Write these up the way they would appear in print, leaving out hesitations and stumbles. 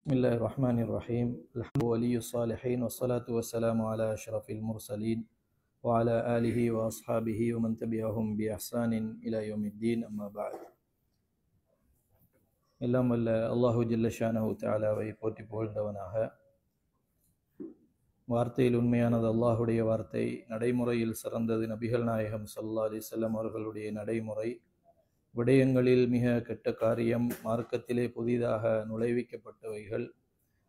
بسم الله الرحمن الرحيم الحمد ولي الصالحين والصلاة والسلام على أشرف المرسلين وعلى آله وأصحابه ومن تبعهم بإحسان إلى يوم الدين أما بعد எல்லாம் வல்ல அல்லாஹு ஜல்ல ஷானஹு தஆலாவை போற்றி புகழ்ந்தவனாக, வார்த்தையில் உண்மையானது அல்லாஹுடைய வார்த்தை, நடைமுறையில் சிறந்தது நபிகள் நாயகம் ஸல்லல்லாஹு அலைஹி வஸல்லம் அவர்களுடைய நடைமுறை, விடயங்களில் மிக கெட்ட காரியம், மார்க்கத்திலே புதிதாக நுழைவிக்கப்பட்டவைகள்,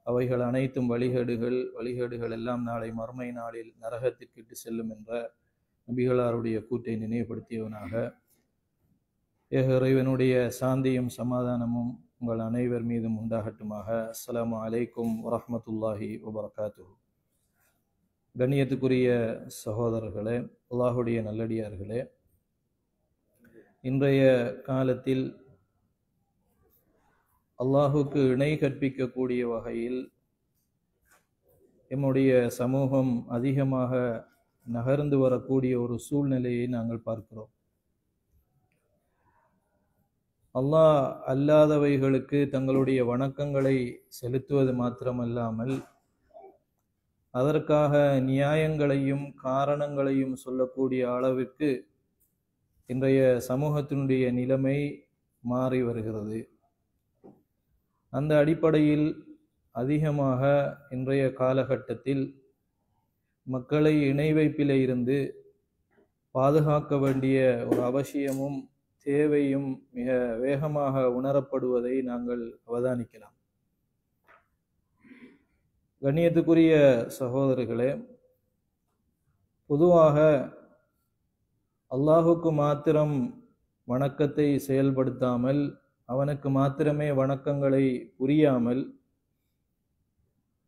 அவைகள் அனைத்தும் வழிகேடுகள் எல்லாம் நாளை மறுமை நாளில் நரகத்திற்கு செல்லும் என்ற நபிகளாருடைய கூற்றை நினைவுபடுத்தியவனாக, ஏக இறைவனுடைய சாந்தியும் சமாதானமும் உங்கள் அனைவர் மீதும் உண்டாகட்டுமாக. அஸ்ஸலாமு அலைக்கும் வரஹ்மத்துல்லாஹி வபரகாத்துஹு. கண்ணியத்துக்குரிய சகோதரர்களே, அல்லாஹுடைய நல்லடியார்களே, இன்றைய காலத்தில் அல்லாஹுக்கு இணை கற்பிக்கக்கூடிய வகையில் எம்முடைய சமூகம் அதிகமாக நகர்ந்து வரக்கூடிய ஒரு சூழ்நிலையை நாங்கள் பார்க்கிறோம். அல்லாஹ் அல்லாதவைகளுக்கு தங்களுடைய வணக்கங்களை செலுத்துவது மாத்திரமல்லாமல் அதற்காக நியாயங்களையும் காரணங்களையும் சொல்லக்கூடிய அளவிற்கு இன்றைய சமூகத்தினுடைய நிலைமை மாறி வருகிறது. அந்த அடிப்படையில் அதிகமாக இன்றைய காலகட்டத்தில் மக்களை இணை வைப்பிலே இருந்து பாதுகாக்க வேண்டிய ஒரு அவசியமும் தேவையும் மிக வேகமாக உணரப்படுவதை நாங்கள் அவதானிக்கலாம். கண்ணியத்துக்குரிய சகோதரர்களே, பொதுவாக அல்லாஹுக்கு மாத்திரம் வணக்கத்தை செயல்படுத்தாமல், அவனுக்கு மாத்திரமே வணக்கங்களை புரியாமல்,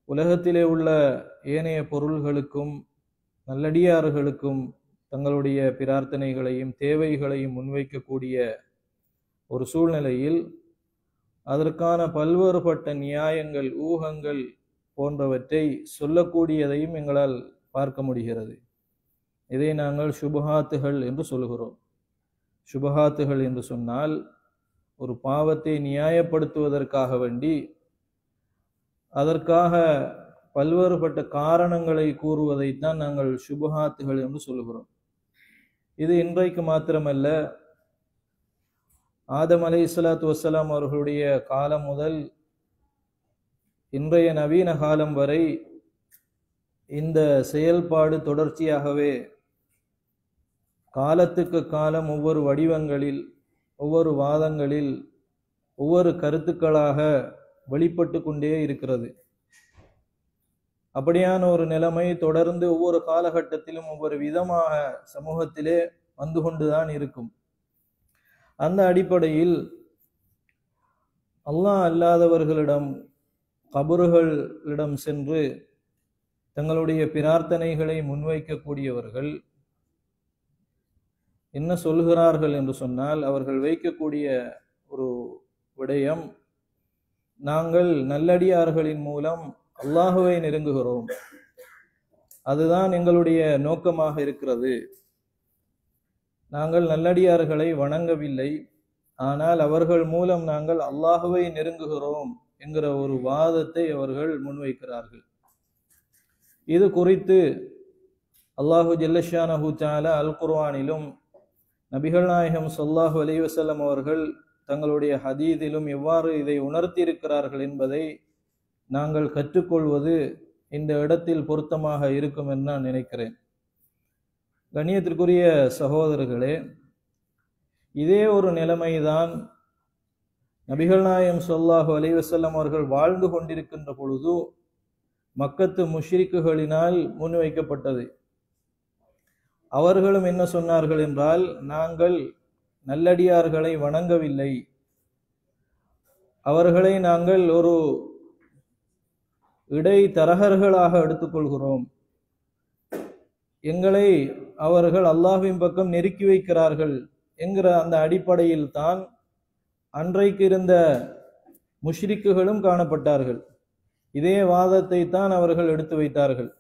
உலகத்திலே உள்ள ஏனைய பொருள்களுக்கும் நல்லடியார்களுக்கும் தங்களுடைய பிரார்த்தனைகளையும் தேவைகளையும் முன்வைக்கக்கூடிய ஒரு சூழ்நிலையில் அதற்கான பல்வேறுபட்ட நியாயங்கள், ஊகங்கள் போன்றவற்றை சொல்லக்கூடியதையும் எங்களால் பார்க்க முடிகிறது. இதை நாங்கள் சுபஹாத்துகள் என்று சொல்கிறோம். சுபஹாத்துகள் என்று சொன்னால் ஒரு பாவத்தை நியாயப்படுத்துவதற்காக வேண்டி அதற்காக பல்வேறுபட்ட காரணங்களை கூறுவதைத்தான் நாங்கள் சுபஹாத்துகள் என்று சொல்கிறோம். இது இன்றைக்கு மாத்திரமல்ல, ஆதம் அலைஹிஸ்ஸலாத்து வஸ்ஸலாம் அவர்களுடைய காலம் முதல் இன்றைய நவீன காலம் வரை இந்த செயல்பாடு தொடர்ச்சியாகவே காலத்துக்கு காலம் ஒவ்வொரு வடிவங்களில், ஒவ்வொரு வாதங்களில், ஒவ்வொரு கருத்துக்களாக வெளிப்பட்டு கொண்டே இருக்கிறது. அப்படியான ஒரு நிலைமை தொடர்ந்து ஒவ்வொரு காலகட்டத்திலும் ஒவ்வொரு விதமாக சமூகத்திலே வந்து கொண்டுதான் இருக்கும். அந்த அடிப்படையில் அல்லாஹ் அல்லாதவர்களிடம், கபறுகளிடம் சென்று தங்களுடைய பிரார்த்தனைகளை முன்வைக்கக்கூடியவர்கள் என்ன சொல்கிறார்கள் என்று சொன்னால், அவர்கள் வைக்கக்கூடிய ஒரு விடயம், நாங்கள் நல்லடியார்களின் மூலம் அல்லாஹுவை நெருங்குகிறோம், அதுதான் எங்களுடைய நோக்கமாக இருக்கிறது. நாங்கள் நல்லடியார்களை வணங்கவில்லை, ஆனால் அவர்கள் மூலம் நாங்கள் அல்லாஹுவை நெருங்குகிறோம் என்கிற ஒரு வாதத்தை அவர்கள் முன்வைக்கிறார்கள். இது குறித்து அல்லாஹு ஜல்ல ஷானஹு தஆலா அல் குர்ஆனிலும் நபிகள் நாயகம் ஸல்லல்லாஹு அலைஹி வஸல்லம் அவர்கள் தங்களுடைய ஹதீஸிலும் எவ்வாறு இதை உணர்த்தியிருக்கிறார்கள் என்பதை நாங்கள் கற்றுக்கொள்வது இந்த இடத்தில் பொருத்தமாக இருக்கும் என்று நான் நினைக்கிறேன். கண்ணியத்திற்குரிய சகோதரர்களே, இதே ஒரு நிலைமைதான் நபிகள் நாயகம் ஸல்லல்லாஹு அலைஹி வஸல்லம் அவர்கள் வாழ்ந்து கொண்டிருக்கின்ற பொழுது மக்கத்து முஷ்ரிக்குகளினால் முன்வைக்கப்பட்டது. அவர்களும் என்ன சொன்னார்கள் என்றால், நாங்கள் நல்லடியார்களை வணங்கவில்லை, அவர்களை நாங்கள் ஒரு இடைத்தரகர்களாக எடுத்துக்கொள்கிறோம், எங்களை அவர்கள் அல்லாஹ்வின் பக்கம் நெருக்கி வைக்கிறார்கள் என்கிற அந்த அடிப்படையில் தான் அன்றைக்கு இருந்த முஷ்ரிக்குகளும் காணப்பட்டார்கள். இதே வாதத்தை தான் அவர்கள் எடுத்து வைத்தார்கள்.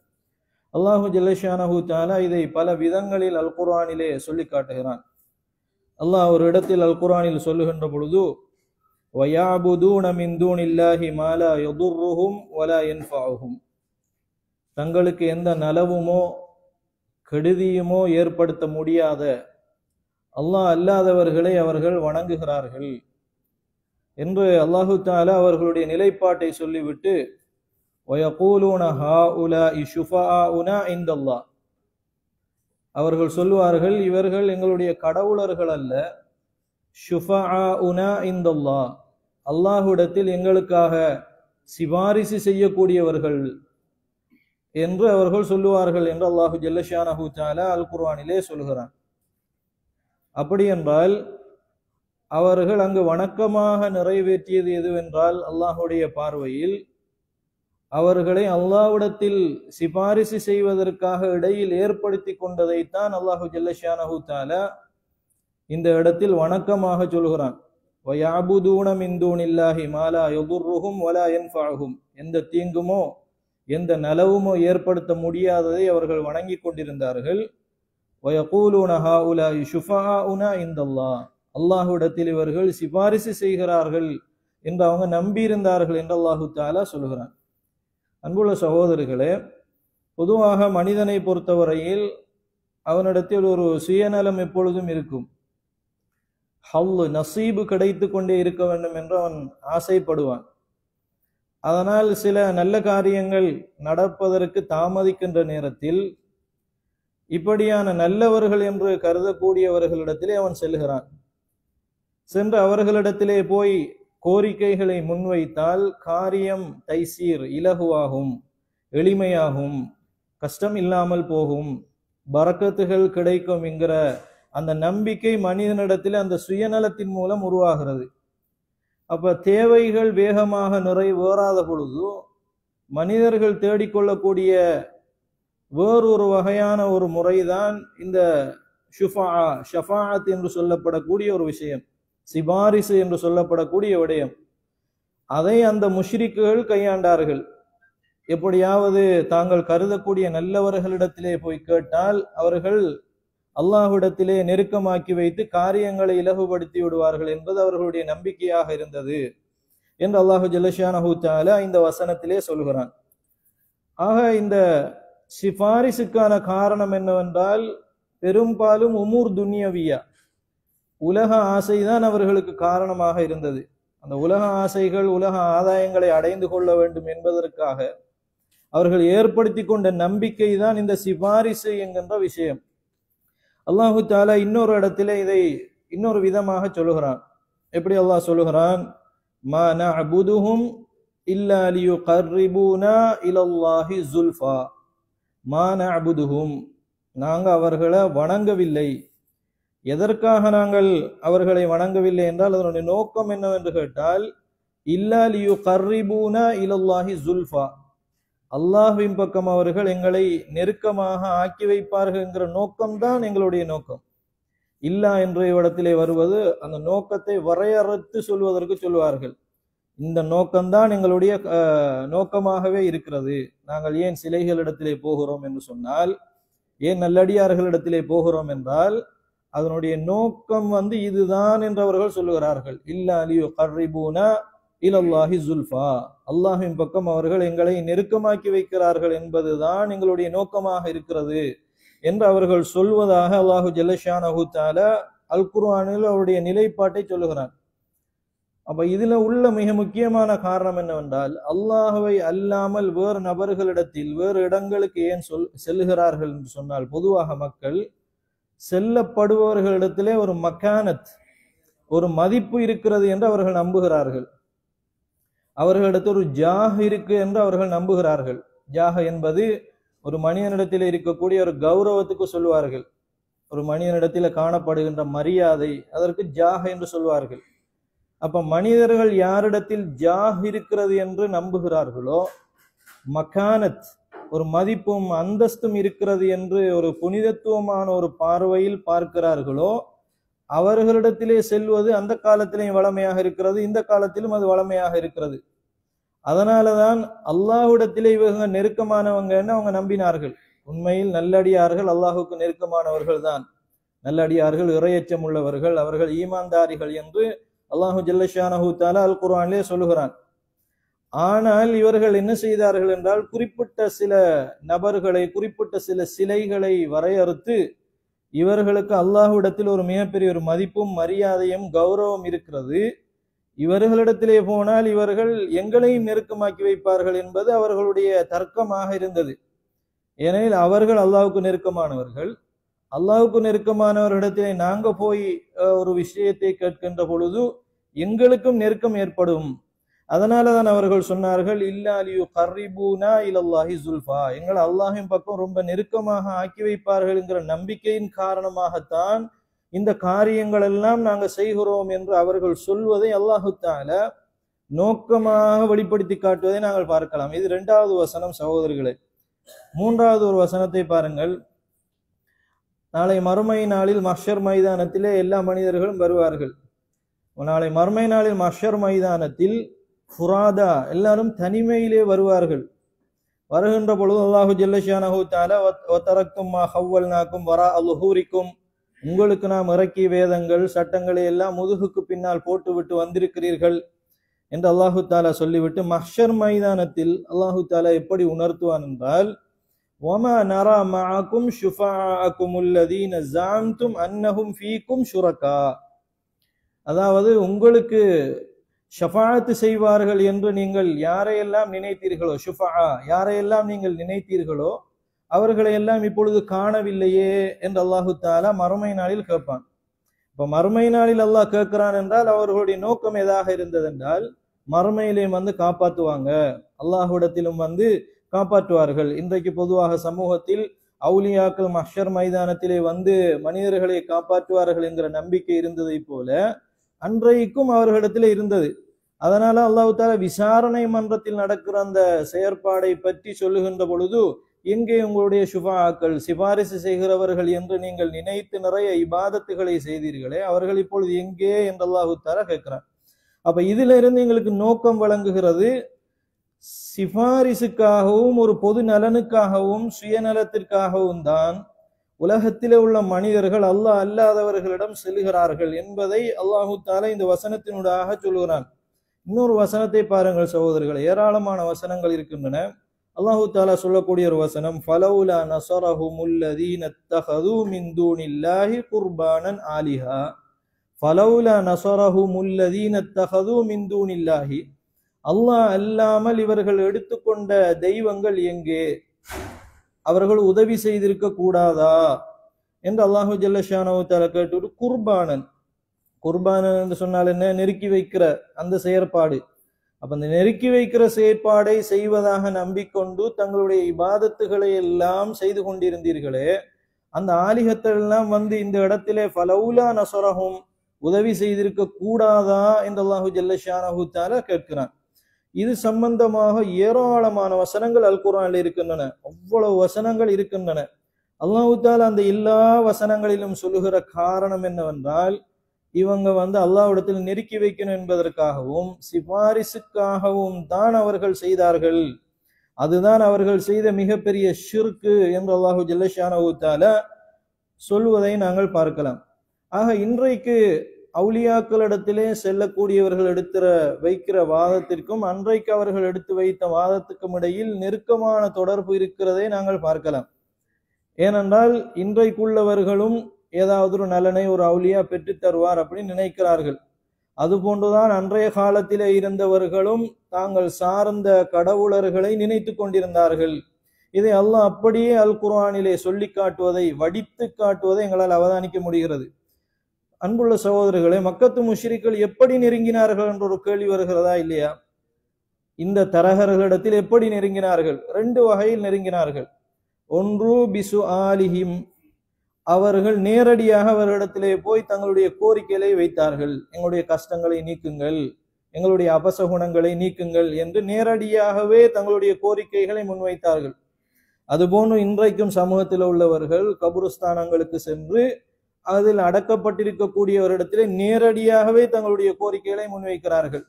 அல்லாஹு ஜல்ல ஷானஹு தஆலா இதை பல விதங்களில் அல் குர்ஆனிலே சொல்லி காட்டுகிறான். அல்லாஹ் ஒரு இடத்தில் அல் குர்ஆனில் சொல்லுகின்ற பொழுது, وَيَعْبُدُونَ مِنْ دُونِ اللَّهِ مَا لَا يَضُرُّهُمْ وَلَا يَنْفَعُهُمْ. தங்களுக்கு எந்த நலவுமோ கெடுதியுமோ ஏற்படுத்த முடியாத அல்லாஹ் அல்லாதவர்களை அவர்கள் வணங்குகிறார்கள் என்று அல்லாஹு தஆலா அவர்களுடைய நிலைப்பாட்டை சொல்லிவிட்டு وَيَقُولُونَ هَؤُلَاءِ شُفَعَاؤُنَا عِندَ اللَّهِ, அவர்கள் சொல்வார்கள் இவர்கள் எங்களுடைய கடவுளர்கள் அல்ல, ஷுஃபஆஉனா இந்தல்லாஹ், அல்லாஹ்விடத்தில் எங்களுக்காக சிபாரிசு செய்யக்கூடியவர்கள் என்று அவர்கள் சொல்லுவார்கள் என்று அல்லாஹு ஜல்லஷானஹு தஆலா அல் குர்ஆனிலே சொல்கிறான். அப்படி என்றால் அவர்கள் அங்கு வணக்கமாக நிறைவேற்றியது எதுவென்றால் அல்லாஹுடைய பார்வையில் அவர்களை அல்லாஹ்விடத்தில் சிபாரிசு செய்வதற்காக இடையில் ஏற்படுத்தி கொண்டதைத்தான் அல்லாஹு ஜல்லஷானஹு தஆலா இந்த இடத்தில் வணக்கமாக சொல்கிறான். வயஅபுதூன மின் தூனில்லாஹி மா லா யதுர்ருஹும் வலா யன்ஃபஅஹும், எந்த தீங்குமோ எந்த நலவுமோ ஏற்படுத்த முடியாததை அவர்கள் வணங்கி கொண்டிருந்தார்கள். வயகூலூன ஹாஉலாஇ ஷுஃபஆஉனா இந்தல்லாஹ், அல்லாஹ்விடத்தில் இவர்கள் சிபாரிசு செய்கிறார்கள் என்று அவங்க நம்பியிருந்தார்கள் என்று அல்லாஹு தஆலா சொல்கிறான். அன்புள்ள சகோதரர்களே, பொதுவாக மனிதனை பொறுத்தவரையில் அவனிடத்தில் ஒரு சுயநலம் எப்பொழுதும் இருக்கும். ஹல்லு நசீபு கிடைத்து கொண்டே இருக்க வேண்டும் என்று அவன் ஆசைப்படுவான். அதனால் சில நல்ல காரியங்கள் நடப்பதற்கு தாமதிக்கின்ற நேரத்தில் இப்படியான நல்லவர்கள் என்று கருதக்கூடியவர்களிடத்திலே அவன் செல்கிறான். சென்று அவர்களிடத்திலே போய் கோரிக்கைகளை முன்வைத்தால் காரியம் தைசீர், இலகுவாகும், எளிமையாகும், கஷ்டம் இல்லாமல் போகும், பரக்கத்துகள் கிடைக்கும் என்கிற அந்த நம்பிக்கை மனிதனிடத்தில் அந்த சுயநலத்தின் மூலம் உருவாகிறது. அப்ப தேவைகள் வேகமாக நிறைவேறாத பொழுது மனிதர்கள் தேடிக்கொள்ளக்கூடிய வேறொரு வகையான ஒரு முறைதான் இந்த ஷஃபாஅத் என்று சொல்லப்படக்கூடிய ஒரு விஷயம், சிபாரிசு என்று சொல்லப்படக்கூடிய விடயம். அதை அந்த முஷ்ரிக்குகள் கையாண்டார்கள். எப்படியாவது தாங்கள் கருதக்கூடிய நல்லவர்களிடத்திலே போய் கேட்டால் அவர்கள் அல்லாஹ்விடத்திலே நெருக்கமாக்கி வைத்து காரியங்களை இலகுபடுத்தி விடுவார்கள் என்பது அவர்களுடைய நம்பிக்கையாக இருந்தது என்று அல்லாஹு ஜல்லஷானஹு தஆலா இந்த வசனத்திலே சொல்கிறான். ஆக இந்த சிபாரிசுக்கான காரணம் என்னவென்றால் பெரும்பாலும் உமூர் துன்யவியா, உலக ஆசைதான் அவர்களுக்கு காரணமாக இருந்தது. அந்த உலக ஆசைகள், உலக ஆதாயங்களை அடைந்து கொள்ள வேண்டும் என்பதற்காக அவர்கள் ஏற்படுத்தி கொண்ட நம்பிக்கை தான் இந்த சிபாரிசு என்கின்ற விஷயம். அல்லாஹு தஆலா இன்னொரு இடத்திலே இதை இன்னொரு விதமாக சொல்லுகிறான். எப்படி அல்லாஹ் சொல்லுகிறான்? மா நஅபுதுஹும் இல்லா லியுகர்ரிபூனா இலல்லாஹி ஸுல்ஃபா. மா நஅபுதுஹும், நாங்கள் அவர்களை வணங்கவில்லை. எதற்காக நாங்கள் அவர்களை வணங்கவில்லை என்றால் அதனுடைய நோக்கம் என்னவென்று கேட்டால், இல்லா லியுகர்ரிபூனா இலல்லாஹி ஸுல்ஃபா, அல்லாஹ்வின் பக்கம் அவர்கள் எங்களை நெருக்கமாக ஆக்கி வைப்பார்கள் என்கிற நோக்கம்தான் எங்களுடைய நோக்கம். இல்லா என்ற இடத்திலே வருவது அந்த நோக்கத்தை வரையறுத்து சொல்வதற்கு சொல்வார்கள். இந்த நோக்கம்தான் எங்களுடைய நோக்கமாகவே இருக்கிறது. நாங்கள் ஏன் சிலைகளிடத்திலே போகிறோம் என்று சொன்னால், ஏன் நல்லடியார்களிடத்திலே போகிறோம் என்றால் அதனுடைய நோக்கம் இதுதான் என்று அவர்கள் சொல்லுகிறார்கள். இல்லா லியுகர்ரிபூனா இலல்லாஹி ஸுல்ஃபா, அல்லாஹ்வின் பக்கம் அவர்கள் எங்களை நெருக்கமாக்கி வைக்கிறார்கள் என்பதுதான் எங்களுடைய நோக்கமாக இருக்கிறது என்று அவர்கள் சொல்வதாக அல்லாஹு ஜல்லஷானஹு தஆலா அல் குர்ஆனில் அவருடைய நிலைப்பாட்டை சொல்லுகிறான். அப்ப இதுல உள்ள மிக முக்கியமான காரணம் என்னவென்றால், அல்லாஹ்வை அல்லாமல் வேறு நபர்களிடத்தில் வேறு இடங்களுக்கு ஏன் செல்லுகிறார்கள் என்று சொன்னால், பொதுவாக மக்கள் செல்லப்படுபவர்களிடத்திலே ஒரு மக்கானத், ஒரு மதிப்பு இருக்கிறது என்று அவர்கள் நம்புகிறார்கள். அவர்களிடத்தில் ஒரு ஜாஹ் இருக்கு என்று அவர்கள் நம்புகிறார்கள். ஜாஹ் என்பது ஒரு மனிதனிடத்தில் இருக்கக்கூடிய ஒரு கௌரவத்துக்கு சொல்வார்கள். ஒரு மனிதனிடத்தில் காணப்படுகின்ற மரியாதை, அதற்கு ஜாஹ் என்று சொல்வார்கள். அப்ப மனிதர்கள் யாரிடத்தில் ஜாஹ் இருக்கிறது என்று நம்புகிறார்களோ, மக்கானத், ஒரு மதிப்பும் அந்தஸ்தும் இருக்கிறது என்று ஒரு புனிதத்துவமான ஒரு பார்வையில் பார்க்கிறார்களோ, அவர்களிடத்திலே செல்வது அந்த காலத்திலேயும் வளமையாக இருக்கிறது, இந்த காலத்திலும் அது வளமையாக இருக்கிறது. அதனாலதான் அல்லாஹ்விடத்திலே இவங்க நெருக்கமானவங்கன்னு அவங்க நம்பினார்கள். உண்மையில் நல்லடியார்கள் அல்லாஹுக்கு நெருக்கமானவர்கள் தான். நல்லடியார்கள் இறையச்சம் உள்ளவர்கள், அவர்கள் ஈமான்தாரிகள் என்று அல்லாஹு ஜல்லஷானஹு தஆலா அல் குர்ஆனிலே சொல்லுகிறான். ஆனால் இவர்கள் என்ன செய்தார்கள் என்றால், குறிப்பிட்ட சில நபர்களை, குறிப்பிட்ட சில சிலைகளை வரையறுத்து, இவர்களுக்கு அல்லாஹ்விடத்தில் ஒரு மிகப்பெரிய ஒரு மதிப்பும் மரியாதையும் கௌரவம் இருக்கிறது, இவர்களிடத்திலே போனால் இவர்கள் எங்களையும் நெருக்கமாக்கி வைப்பார்கள் என்பது அவர்களுடைய தர்க்கமாக இருந்தது. ஏனெனில் அவர்கள் அல்லாஹ்வுக்கு நெருக்கமானவர்கள். அல்லாஹ்வுக்கு நெருக்கமானவர்களிடத்திலே நாங்க போய் ஒரு விஷயத்தை கேட்கின்ற பொழுது எங்களுக்கும் நெருக்கம் ஏற்படும். அதனாலதான் அவர்கள் சொன்னார்கள், இல்லா லியு கர்ரிபூனா இலல்லாஹி சுல்ஃபா, எங்களை அல்லாஹின் பக்கம் ரொம்ப நெருக்கமாக ஆக்கி வைப்பார்கள் என்கிற நம்பிக்கையின் காரணமாகத்தான் இந்த காரியங்கள் எல்லாம் நாங்க செய்கிறோம் என்று அவர்கள் சொல்வதை அல்லாஹு தஆலா நோக்கமாக வெளிப்படுத்தி காட்டுவதை நாங்கள் பார்க்கலாம். இது 2வது வசனம் சகோதரர்களே. 3வது ஒரு வசனத்தை பாருங்கள். நாளை மறுமை நாளில் மஹ்ஷர் மைதானத்திலே எல்லா மனிதர்களும் வருவார்கள். நாளை மறுமை நாளில் மஹ்ஷர் மைதானத்தில் ஃபுராதா, எல்லாரும் தனிமையிலே வருவார்கள். வருகின்ற பொழுது அல்லாஹு ஜல்லஷானஹு தஆலா வதரக்தும் மா ஹவ்வல்நாக்கும் வரா அல்ஹூரிக்கும், உங்களுக்கு நாம் இறக்கிய வேதங்கள் சட்டங்களை எல்லாம் முதுகுக்கு பின்னால் போட்டுவிட்டு வந்திருக்கிறீர்கள் என்று அல்லாஹு தஆலா சொல்லிவிட்டு, மஹ்ஷர் மைதானத்தில் அல்லாஹு தஆலா எப்படி உணர்த்துவான் என்றால், வமா நரா மஅக்கும் ஷுஃபாஅக்கும் அல்லதீன ஸஅம்தும் அன்னஹும் ஃபீக்கும் ஷுரகா, அதாவது உங்களுக்கு ஷஃபாஅத் செய்வார்கள் என்று நீங்கள் யாரையெல்லாம் நினைத்தீர்களோ, ஷுஃபா யாரையெல்லாம் நீங்கள் நினைத்தீர்களோ அவர்களை எல்லாம் இப்பொழுது காணவில்லையே என்று அல்லாஹு தஆலா மறுமை நாளில் கேட்பான். இப்ப மறுமை நாளில் அல்லாஹ் கேட்கிறான் என்றால் அவர்களுடைய நோக்கம் எதாக இருந்தது என்றால், மறுமையிலேயும் வந்து காப்பாற்றுவாங்க, அல்லாஹ்விடத்திலும் வந்து காப்பாற்றுவார்கள். இன்றைக்கு பொதுவாக சமூகத்தில் அவுலியாக்கள் மஹ்ஷர் மைதானத்திலே வந்து மனிதர்களை காப்பாற்றுவார்கள் என்கிற நம்பிக்கை இருந்ததை போல அன்றைக்கும் அவர்களிடத்திலே இருந்தது. அதனால அல்லாஹ் தஆலா விசாரணை மன்றத்தில் நடக்கிற அந்த செயற்பாடை பற்றி சொல்லுகின்ற பொழுது, எங்கே உங்களுடைய ஷுஃபாக்கள், சிபாரிசு செய்கிறவர்கள் என்று நீங்கள் நினைத்து நிறைய இபாதத்துகளை செய்தீர்களே, அவர்கள் இப்பொழுது எங்கே என்று அல்லாஹ் தஆலா கேட்கிறான். அப்ப இதுல இருந்து எங்களுக்கு நோக்கம் வழங்குகிறது, சிபாரிசுக்காகவும் ஒரு பொது நலனுக்காகவும் சுயநலத்திற்காகவும் தான் உலகத்திலே உள்ள மனிதர்கள் அல்லாஹ் அல்லாதவர்களிடம் செல்கிறார்கள் என்பதை அல்லாஹு தஆலா இந்த வசனத்தினூடாக சொல்கிறான். இன்னொரு வசனத்தை பாருங்கள் சகோதரர்கள், ஏராளமான வசனங்கள் இருக்கின்றன. அல்லாஹு தஆலா சொல்லக்கூடிய ஒரு வசனம், ஃபலௌலா நஸரஹுமுல்லதீன தஹது மின் தூனில்லாஹி குர்பானன் ஆலிஹா, ஃபலௌலா நஸரஹுமுல்லதீன தஹது மின் தூனில்லாஹி, அல்லாஹ் அல்லாமல் இவர்கள் எடுத்துக்கொண்ட தெய்வங்கள் எங்கே, அவர்கள் உதவி செய்திருக்க கூடாதா என்று அல்லாஹு ஜல்லஷானஹு தஆலா கேட்டு, குர்பானன், குர்பானன் என்று சொன்னால் என்ன, நெருக்கி வைக்கிற அந்த செயற்பாடு. அப்ப அந்த நெருக்கி வைக்கிற செயற்பாடை செய்வதாக நம்பிக்கொண்டு தங்களுடைய இபாதத்துகளை எல்லாம் செய்து கொண்டிருந்தீர்களே, அந்த ஆலிஹத்தை எல்லாம் வந்து இந்த இடத்திலே ஃபலௌலா நஸரஹும், உதவி செய்திருக்க கூடாதா என்று அல்லாஹு ஜல்லஷானஹு தஆலா கேட்கிறான். இது சம்பந்தமாக ஏராளமான வசனங்கள் அல் குர்ஆனில் இருக்கின்றன. அவ்வளவு வசனங்கள் இருக்கின்றன. அல்லாஹு தஆலா அந்த எல்லா வசனங்களிலும் சொல்லுகிற காரணம் என்னவென்றால், இவங்க வந்து அல்லாஹ்விடத்தில் நெருக்கி வைக்கணும் என்பதற்காகவும் சிபாரிசுக்காகவும் தான் அவர்கள் செய்தார்கள். அதுதான் அவர்கள் செய்த மிகப்பெரிய ஷிர்கு என்று அல்லாஹு ஜல்லஷானஹு தஆலா சொல்வதை நாங்கள் பார்க்கலாம். ஆக இன்றைக்கு அவுலியாக்களிடத்திலே செல்லக்கூடியவர்கள் வைக்கிற வாதத்திற்கும் அன்றைக்கு அவர்கள் எடுத்து வைத்த வாதத்துக்கும் இடையில் நெருக்கமான தொடர்பு இருக்கிறதை நாங்கள் பார்க்கலாம். ஏனென்றால் இன்றைக்குள்ளவர்களும் ஏதாவது ஒரு நலனை ஒரு அவுலியா பெற்று தருவார் அப்படின்னு நினைக்கிறார்கள். அது போன்றுதான் அன்றைய காலத்திலே இருந்தவர்களும் தாங்கள் சார்ந்த கடவுளர்களை நினைத்து கொண்டிருந்தார்கள். இதை அல்லாஹ் அப்படியே அல் குர்ஆனிலே சொல்லி காட்டுவதை, வடித்து காட்டுவதை எங்களால் அவதானிக்க முடிகிறது. அன்புள்ள சகோதரர்களே, மக்கத்து முஷ்ரிக்கள் எப்படி நெருங்கினார்கள் என்ற ஒரு கேள்வி வருகிறதா இல்லையா? இந்த தரகர்களிடத்தில் எப்படி நெருங்கினார்கள்? 2 வகையில் நெருங்கினார்கள். ஒன்று பிசு ஆலிஹிம், அவர்கள் நேரடியாக அவர்களிடத்திலே போய் தங்களுடைய கோரிக்கைகளை வைத்தார்கள். எங்களுடைய கஷ்டங்களை நீக்குங்கள், எங்களுடைய அபசகுணங்களை நீக்குங்கள் என்று நேரடியாகவே தங்களுடைய கோரிக்கைகளை முன்வைத்தார்கள். அதுபோன்று இன்றைக்கும் சமூகத்தில் உள்ளவர்கள் கபுருஸ்தானங்களுக்கு சென்று அதில் அடக்கப்பட்டிருக்கக்கூடியவரிடத்திலே நேரடியாகவே தங்களுடைய கோரிக்கைகளை முன்வைக்கிறார்கள்.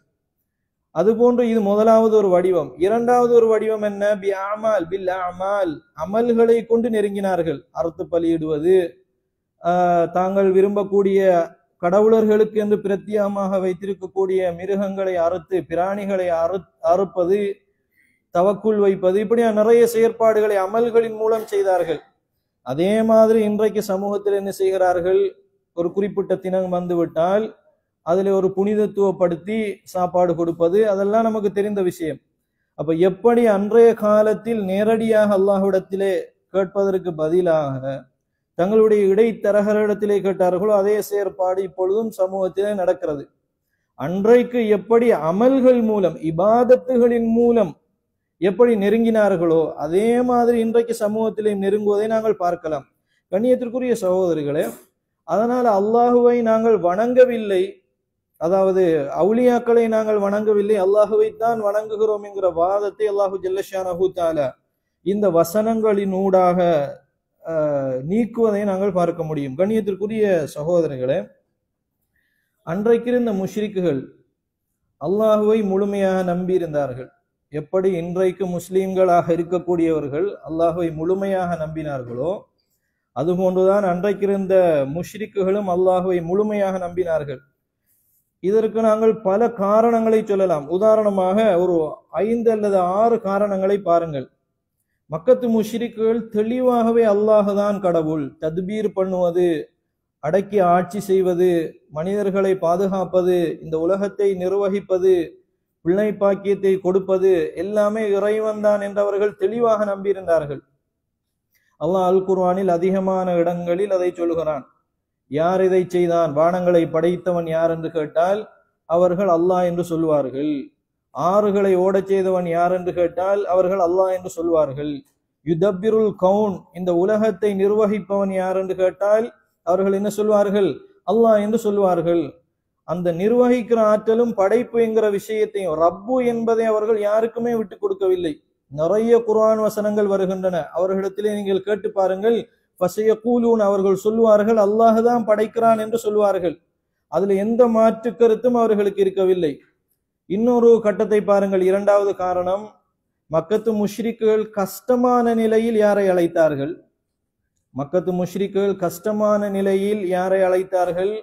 அதுபோன்று இது முதலாவது ஒரு வடிவம். இரண்டாவது ஒரு வடிவம் என்ன? பில் அமால், அமல்களை கொண்டு நெருங்கினார்கள். அறுத்து பலியிடுவது, தாங்கள் விரும்பக்கூடிய கடவுளர்களுக்கு என்று பிரத்தியமாக வைத்திருக்கக்கூடிய மிருகங்களை அறுத்து பிராணிகளை அறுப்பது, தவக்குள் வைப்பது, இப்படியா நிறைய செயற்பாடுகளை அமல்களின் மூலம் செய்தார்கள். அதே மாதிரி இன்றைக்கு சமூகத்தில் என்ன செய்கிறார்கள்? ஒரு குறிப்பிட்ட தினம் வந்துவிட்டால் அதில் ஒரு புனிதத்துவப்படுத்தி சாப்பாடு கொடுப்பது, அதெல்லாம் நமக்கு தெரிந்த விஷயம். அப்ப எப்படி அன்றைய காலத்தில் நேரடியாக அல்லாஹ்விடத்திலே கேட்பதற்கு பதிலாக தங்களுடைய இடைத்தரகரிடத்திலே கேட்டார்களோ அதே செயற்பாடு இப்பொழுதும் சமூகத்திலே நடக்கிறது. அன்றைக்கு எப்படி அமல்கள் மூலம், இபாதத்துகளின் மூலம் எப்படி நெருங்கினார்களோ அதே மாதிரி இன்றைக்கு சமூகத்திலே நெருங்குவதை நாங்கள் பார்க்கலாம். கண்ணியத்திற்குரிய சகோதரிகளே, அதனால அல்லாஹுவை நாங்கள் வணங்கவில்லை, அதாவது அவுலியாக்களை நாங்கள் வணங்கவில்லை, அல்லாஹுவை தான் வணங்குகிறோம் என்கிற வாதத்தை அல்லாஹு ஜல்லஷானஹு தஆலா இந்த வசனங்களின் ஊடாக நீக்குவதை நாங்கள் பார்க்க முடியும். கண்ணியத்திற்குரிய சகோதரர்களே, அன்றைக்கு இருந்த முஷ்ரிக்குகள் அல்லாஹுவை முழுமையாக நம்பியிருந்தார்கள். எப்படி இன்றைக்கு முஸ்லிம்களாக இருக்கக்கூடியவர்கள் அல்லாஹுவை முழுமையாக நம்பினார்களோ அதுபோன்றுதான் அன்றைக்கு இருந்த முஷ்ரிக்குகளும் அல்லாஹுவை முழுமையாக நம்பினார்கள். இதற்கு நாங்கள் பல காரணங்களை சொல்லலாம். உதாரணமாக ஒரு 5 அல்லது 6 காரணங்களை பாருங்கள். மக்கத்து முஷ்ரிக்குகள் தெளிவாகவே அல்லாஹுதான் கடவுள், தத்பீர் பண்ணுவது, அடக்கி ஆட்சி செய்வது, மனிதர்களை பாதுகாப்பது, இந்த உலகத்தை நிர்வகிப்பது, பிள்ளை பாக்கியத்தை கொடுப்பது எல்லாமே இறைவன் தான் என்றவர்கள் தெளிவாக நம்பியிருந்தார்கள். அல்லாஹ் அல் குர்ஆனில் அதிகமான இடங்களில் அதை சொல்கிறான். யார் இதை செய்தான், வானங்களை படைத்தவன் யார் என்று கேட்டால் அவர்கள் அல்லாஹ் என்று சொல்வார்கள். ஆறுகளை ஓடச் செய்தவன் யார் என்று கேட்டால் அவர்கள் அல்லாஹ் என்று சொல்வார்கள். யுதப்பிருல் கவுன், இந்த உலகத்தை நிர்வகிப்பவன் யார் என்று கேட்டால் அவர்கள் என்ன சொல்வார்கள்? அல்லாஹ் என்று சொல்வார்கள். அந்த நிர்வகிக்கிற ஆற்றலும் படைப்பு என்கிற விஷயத்தையும் ரப்பு என்பதை அவர்கள் யாருக்குமே விட்டு கொடுக்கவில்லை. நிறைய குர்ஆன் வசனங்கள் வருகின்றன, அவர்களிடத்திலே நீங்கள் கேட்டு பாருங்கள். ஃபஸயகூலூன், அவர்கள் சொல்வார்கள் அல்லாஹ் தான் படைக்கிறான் என்று சொல்வார்கள். அதுல எந்த மாற்று கருத்தும் அவர்களுக்கு இருக்கவில்லை. இன்னொரு கட்டத்தை பாருங்கள். 2வது காரணம், மக்கத்து முஷ்ரிக்குகள் கஷ்டமான நிலையில் யாரை அழைத்தார்கள்? மக்கத்து முஷ்ரிக்குகள் கஷ்டமான நிலையில் யாரை அழைத்தார்கள்?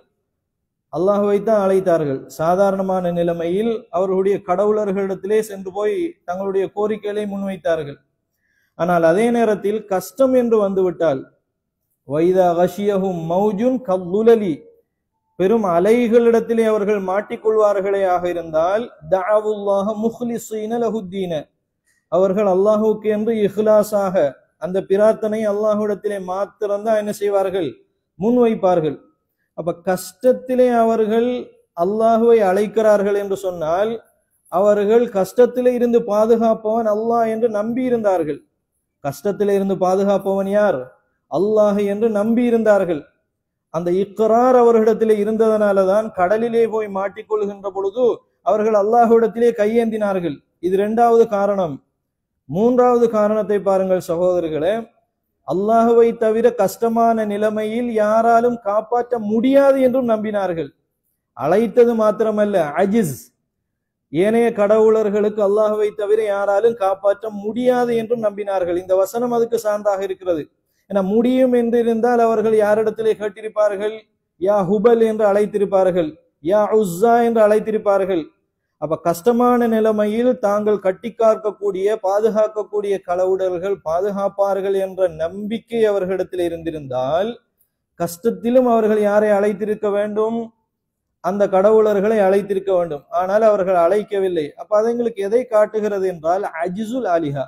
அல்லாஹுவை தான் அழைத்தார்கள். சாதாரணமான நிலைமையில் அவர்களுடைய கடவுளர்களிடத்திலே சென்று போய் தங்களுடைய கோரிக்கைகளை முன்வைத்தார்கள். ஆனால் அதே நேரத்தில் கஷ்டம் என்று வந்துவிட்டால், வைதா கஷியஹும் மௌஜுன் கல்லுலலி, பெரும் அலைகளிடத்திலே அவர்கள் மாட்டிக்கொள்வார்களே ஆக இருந்தால், தஅவுல்லாஹ முஹ்லிஸீன லஹுத்தீன, அவர்கள் அல்லாஹுக்கு என்று இஹ்லாஸாக அந்த பிரார்த்தனை அல்லாஹ்விடத்திலே மாத்திரம்தான் என்ன செய்வார்கள்? முன்வைப்பார்கள். அப்ப கஷ்டத்திலே அவர்கள் அல்லாஹுவை அழைக்கிறார்கள் என்று சொன்னால் அவர்கள் கஷ்டத்திலே இருந்து பாதுகாப்பவன் அல்லாஹ் என்று நம்பி இருந்தார்கள். கஷ்டத்திலே இருந்து பாதுகாப்பவன் யார்? அல்லாஹ் என்று நம்பி இருந்தார்கள். அந்த இக்ரார் அவர்களிடத்திலே இருந்ததனாலதான் கடலிலே போய் மாட்டிக்கொள்கின்ற பொழுது அவர்கள் அல்லாஹ்விடத்திலே கையேந்தினார்கள். இது 2வது காரணம். 3வது காரணத்தை பாருங்கள் சகோதரர்களே. அல்லாஹுவை தவிர கஷ்டமான நிலைமையில் யாராலும் காப்பாற்ற முடியாது என்றும் நம்பினார்கள். அழைத்தது மாத்திரமல்ல, அஜிஸ், ஏனைய கடவுளர்களுக்கு அல்லாஹுவை தவிர யாராலும் காப்பாற்ற முடியாது என்றும் நம்பினார்கள். இந்த வசனம் அதுக்கு சான்றாக இருக்கிறது. என முடியும் என்று இருந்தால் அவர்கள் யாரிடத்திலே கேட்டிருப்பார்கள்? யா ஹுபல் என்று அழைத்திருப்பார்கள், யா உஸ்ஸா என்று அழைத்திருப்பார்கள். அப்ப கஷ்டமான நிலைமையில் தாங்கள் கட்டி காக்கக்கூடிய பாதுகாக்கக்கூடிய கடவுளர்கள் பாதுகாப்பார்கள் என்ற நம்பிக்கை அவர்களிடத்தில் இருந்திருந்தால் கஷ்டத்திலும் அவர்கள் யாரை அழைத்திருக்க வேண்டும்? அந்த கடவுளர்களை அழைத்திருக்க வேண்டும். ஆனால் அவர்கள் அழைக்கவில்லை. அப்ப அது எங்களுக்கு எதை காட்டுகிறது என்றால், அஜிசுல் ஆலிஹா,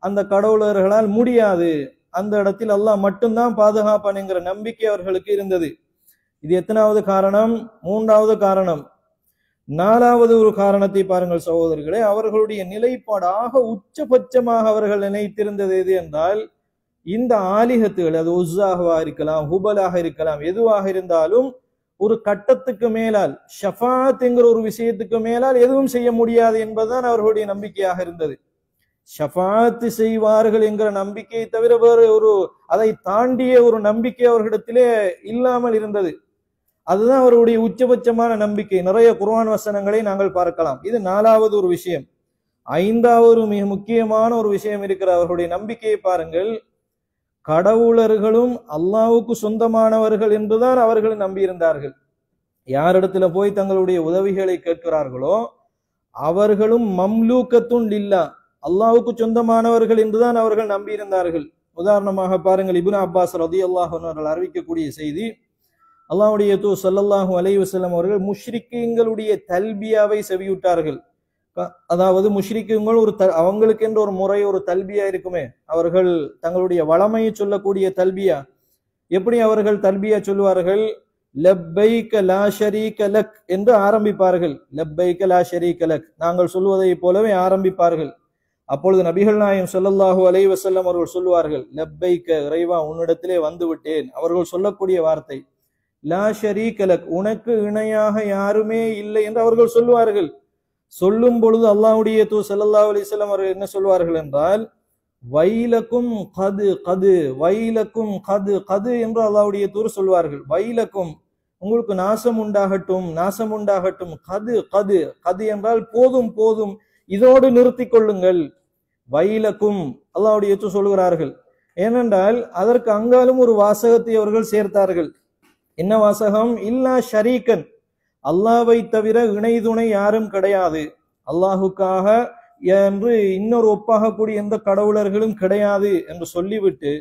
அந்த கடவுளர்களால் முடியாது, அந்த இடத்தில் அல்லாஹ் மட்டும்தான் பாதுகாப்பான் என்கிற நம்பிக்கை அவர்களுக்கு இருந்தது. இது எத்தனாவது காரணம்? 3வது காரணம். 4வது ஒரு காரணத்தை பாருங்கள் சகோதரர்களே. அவர்களுடைய நிலைப்பாடாக உச்சபட்சமாக அவர்கள் நினைத்திருந்தது எது என்றால், இந்த ஆலிஹத்துகள், அது உஸ்ஸாகவா இருக்கலாம், ஹுபலாக இருக்கலாம், எதுவாக இருந்தாலும் ஒரு கட்டத்துக்கு மேலால், ஷஃபாத் என்கிற ஒரு விஷயத்துக்கு மேலால் எதுவும் செய்ய முடியாது என்பதுதான் அவர்களுடைய நம்பிக்கையாக இருந்தது. ஷஃபாத் செய்வார்கள் என்கிற நம்பிக்கையை தவிர வேறு அதை தாண்டிய ஒரு நம்பிக்கை அவர்களிடத்திலே இல்லாமல் இருந்தது. அதுதான் அவருடைய உச்சபட்சமான நம்பிக்கை. நிறைய குர்ஆன் வசனங்களை நாங்கள் பார்க்கலாம். இது 4வது ஒரு விஷயம். 5வது மிக முக்கியமான ஒரு விஷயம் இருக்கிற அவர்களுடைய நம்பிக்கையை பாருங்கள். கடவுளர்களும் அல்லாஹ்வுக்கு சொந்தமானவர்கள் என்றுதான் அவர்கள் நம்பியிருந்தார்கள். யாரிடத்துல போய் தங்களுடைய உதவிகளை கேட்கிறார்களோ அவர்களும் மம்லூக்கத்துன் லில்லா, அல்லாஹ்வுக்கு சொந்தமானவர்கள் என்றுதான் அவர்கள் நம்பியிருந்தார்கள். உதாரணமாக பாருங்கள், இப்னு அப்பாஸ் ரலியல்லாஹு அன்ஹு அவர்கள் அறிவிக்கக்கூடிய செய்தி, அல்லாஹ்வுடைய தூதர் ஸல்லல்லாஹு அலைஹி வஸல்லம் அவர்கள் முஷ்ரிக்கீன்களுடைய தல்பியாவை செவியுட்டார்கள். அதாவது முஷ்ரிக்குங்கள் அவங்களுக்கு என்ற ஒரு முறை, ஒரு தல்பியா இருக்குமே, அவர்கள் தங்களுடைய வளமையை சொல்லக்கூடிய தல்பியா. எப்படி அவர்கள் தல்பியா சொல்லுவார்கள்? லப்பைக லா ஷரீக லக் என்று ஆரம்பிப்பார்கள். லப்பைக லா ஷரீக லக், நாங்கள் சொல்வதை போலவே ஆரம்பிப்பார்கள். அப்பொழுது நபிகள் நாயகம் ஸல்லல்லாஹு அலைஹி வஸல்லம் அவர்கள் சொல்லுவார்கள், லப்பைக, இறைவா உன்னிடத்திலே வந்து விட்டேன். அவர்கள் சொல்லக்கூடிய வார்த்தை லா ஷரீக லக், உனக்கு இணையாக யாருமே இல்லை என்று அவர்கள் சொல்லுவார்கள். சொல்லும் பொழுது அல்லாஹ்வுடைய தூதர் ஸல்லல்லாஹு அலைஹி வஸல்லம் அவர்கள் என்ன சொல்வார்கள் என்றால், வைலக்கும் கது கது, வைலக்கும் கது கது என்று அல்லாஹ்வுடைய தூதர் சொல்வார்கள். வைலக்கும், உங்களுக்கு நாசம் உண்டாகட்டும், நாசம் உண்டாகட்டும். கது கது, கது என்றால் போதும் போதும், இதோடு நிறுத்தி கொள்ளுங்கள். வைலக்கும் அல்லாஹ்வுடைய தூதர் சொல்கிறார்கள். ஏனென்றால் அதற்கு அங்காலும் ஒரு வாசகத்தை அவர்கள் சேர்த்தார்கள். என்ன வாசகம்? இல்லா ஷரீக்கன், அல்லாஹ்வை தவிர இணை துணை யாரும் கிடையாது, அல்லாஹுக்காக என்று இன்னொரு ஒப்பாகக்கூடிய எந்த கடவுளர்களும் கிடையாது என்று சொல்லிவிட்டு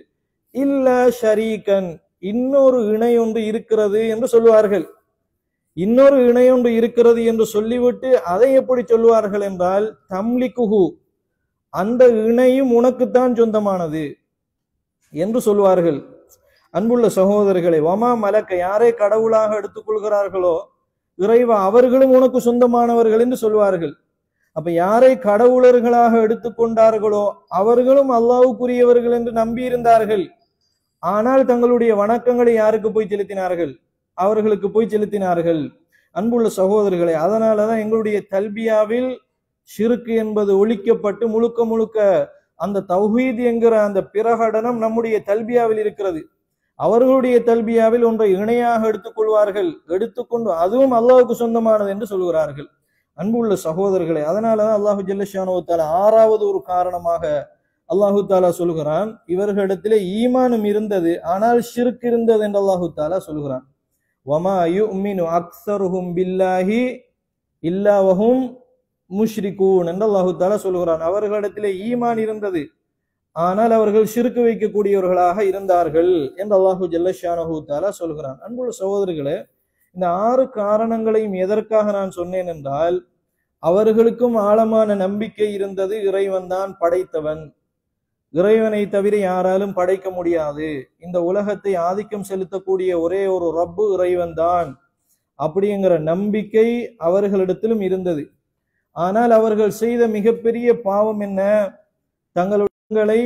இல்லா ஷரீக்கன், இன்னொரு இணை ஒன்று இருக்கிறது என்று சொல்லுவார்கள். இன்னொரு இணை ஒன்று இருக்கிறது என்று சொல்லிவிட்டு அதை எப்படி சொல்லுவார்கள் என்றால், தம்லிகுஹு, அந்த இணையும் உனக்குத்தான் சொந்தமானது என்று சொல்லுவார்கள். அன்புள்ள சகோதரர்களை, வமா மலக்க, யாரை கடவுளாக எடுத்துக்கொள்கிறார்களோ இறைவா அவர்களும் உனக்கு சொந்தமானவர்கள் என்று சொல்வார்கள். அப்ப யாரை கடவுளர்களாக எடுத்துக்கொண்டார்களோ அவர்களும் அல்லாஹ்வுக்குரியவர்கள் என்று நம்பி இருந்தார்கள். ஆனால் தங்களுடைய வணக்கங்களை யாருக்கு போய் செலுத்தினார்கள்? அவர்களுக்கு போய் செலுத்தினார்கள். அன்புள்ள சகோதரர்களை, அதனாலதான் எங்களுடைய தல்பியாவில் ஷிர்க் என்பது ஒழிக்கப்பட்டு முழுக்க முழுக்க அந்த தௌஹீத் என்கிற அந்த பிரகடனம் நம்முடைய தல்பியாவில் இருக்கிறது. அவர்களுடைய தல்பியாவில் ஒன்றை இணையாக எடுத்துக்கொள்வார்கள், எடுத்துக்கொண்டு அதுவும் அல்லாஹ்வுக்கு சொந்தமானது என்று சொல்கிறார்கள். அன்புள்ள சகோதரர்களை, அதனாலதான் அல்லாஹு ஜல்லஷானு தஆலா ஆறாவது ஒரு காரணமாக அல்லாஹு தாலா சொல்கிறான், இவர்களிடத்திலே ஈமானும் இருந்தது ஆனால் ஷிர்க் இருந்தது என்று அல்லாஹு தாலா சொல்கிறான். வமா யுமினு அக்ஸருஹும் பில்லாஹி இல்லா வஹும் முஷ்ரிகூன் என்று அல்லாஹு தாலா சொல்கிறான். அவர்களிடத்திலே ஈமான் இருந்தது ஆனால் அவர்கள் ஷிர்க் வைக்கக்கூடியவர்களாக இருந்தார்கள் என்று அல்லாஹு ஜல்லஷானஹு தஆலா சொல்கிறான். அன்புள்ள சகோதரர்களே, இந்த 6 காரணங்களையும் எதற்காக நான் சொன்னேன் என்றால், அவர்களுக்கும் ஆழமான நம்பிக்கை இருந்தது, இறைவன் தான் படைத்தவன், இறைவனை தவிர யாராலும் படைக்க முடியாது, இந்த உலகத்தை ஆதிக்கம் செலுத்தக்கூடிய ஒரே ஒரு ரப்பு இறைவன் தான் அப்படிங்கிற நம்பிக்கை அவர்களிடத்திலும் இருந்தது. ஆனால் அவர்கள் செய்த மிகப்பெரிய பாவம் என்ன? தங்களை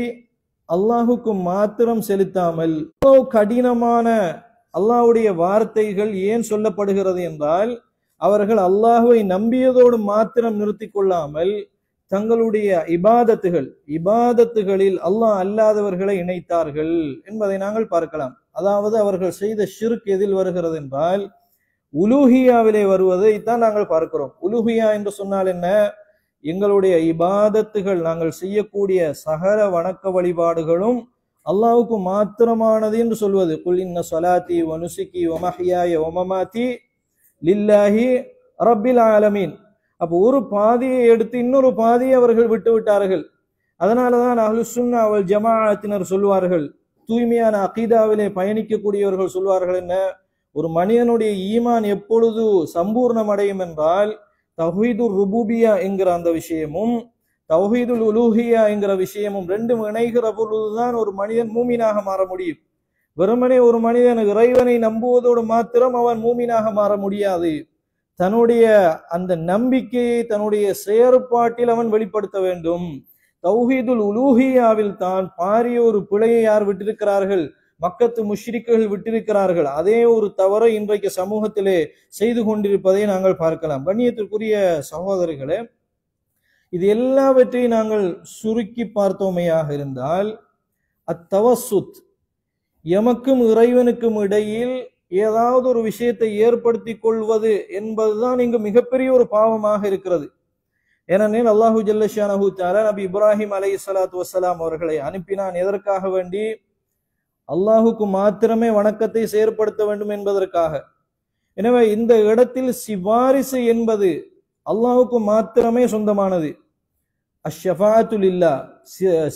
அல்லாஹுக்கு மாத்திரம் செலுத்தாமல், கடினமான அல்லாஹ்வுடைய வார்த்தைகள் ஏன் சொல்லப்படுகிறது என்றால், அவர்கள் அல்லாஹுவை நம்பியதோடு மாத்திரம் நிறுத்தி கொள்ளாமல் தங்களுடைய இபாதத்துகளில் அல்லாஹ் அல்லாதவர்களை இணைத்தார்கள் என்பதை நாங்கள் பார்க்கலாம். அதாவது அவர்கள் செய்த ஷிர்க் எதில் வருகிறது என்றால், உலூஹியாவிலே வருவதைத்தான் நாங்கள் பார்க்கிறோம். உலூஹியா என்று சொன்னால் என்ன? எங்களுடைய இபாதத்துகள், நாங்கள் செய்யக்கூடிய சகல வணக்க வழிபாடுகளும் அல்லாஹ்வுக்கு மாத்திரமானது என்று சொல்வது. குல் இன்ன ஸலாத்தி வ நுஸுகி வ மஹ்யாய வ மமாத்தி லில்லாஹி ரப்பில் ஆலமீன். அப்போ ஒரு பாதியை எடுத்து இன்னொரு பாதியை அவர்கள் விட்டு விட்டார்கள். அதனாலதான் அஹ்லுஸ் சுன்னா வல் ஜமாஅத்தினர் சொல்வார்கள், தூய்மையான அகீதாவிலே பயணிக்கக்கூடியவர்கள் சொல்வார்கள் என்ன? ஒரு மனிதனுடைய ஈமான் எப்பொழுது சம்பூர்ணம் அடையும் என்றால், தௌஹீதுர் ருபூபியா என்கிற அந்த விஷயமும் தௌஹீதுல் உலூஹியா என்கிற விஷயமும் ரெண்டும் இணைகிற பொழுதுதான் ஒரு மனிதன் மூமினாக மாற முடியும். வெறுமனே ஒரு மனிதன் இறைவனை நம்புவதோடு மாத்திரம் அவன் மூமினாக மாற முடியாது. தன்னுடைய அந்த நம்பிக்கையை தன்னுடைய செயற்பாட்டில் அவன் வெளிப்படுத்த வேண்டும். தௌஹீதுல் உலூஹியாவில் தான் பாரிய ஒரு பிழையை யார் விட்டிருக்கிறார்கள்? மக்கத்து முஷ்ரிக்குகள் விட்டிருக்கிறார்கள். அதே ஒரு தவறை இன்றைக்கு சமூகத்திலே செய்து கொண்டிருப்பதை நாங்கள் பார்க்கலாம். கண்ணியத்திற்குரிய சகோதரர்களே, இது எல்லாவற்றையும் நாங்கள் சுருக்கி பார்த்தோமையாக இருந்தால், அத்தவசுத், எமக்கும் இறைவனுக்கும் இடையில் ஏதாவது ஒரு விஷயத்தை ஏற்படுத்தி கொள்வது என்பதுதான் இங்கு மிகப்பெரிய ஒரு பாவமாக இருக்கிறது. ஏனெனில் அல்லாஹு ஜல்லஷானஹு தஆலா நபி இப்ராஹிம் அலைஹிஸ்ஸலாத்து வஸ்ஸலாம் அவர்களை அனுப்பினான். எதற்காக வேண்டி? அல்லாஹுக்கு மாத்திரமே வணக்கத்தை செயற்படுத்த வேண்டும் என்பதற்காக. எனவே இந்த இடத்தில் சிபாரிசு என்பது அல்லாஹுக்கு மாத்திரமே சொந்தமானது. அஷ்ஷஃபாஅத்து லில்லாஹ்,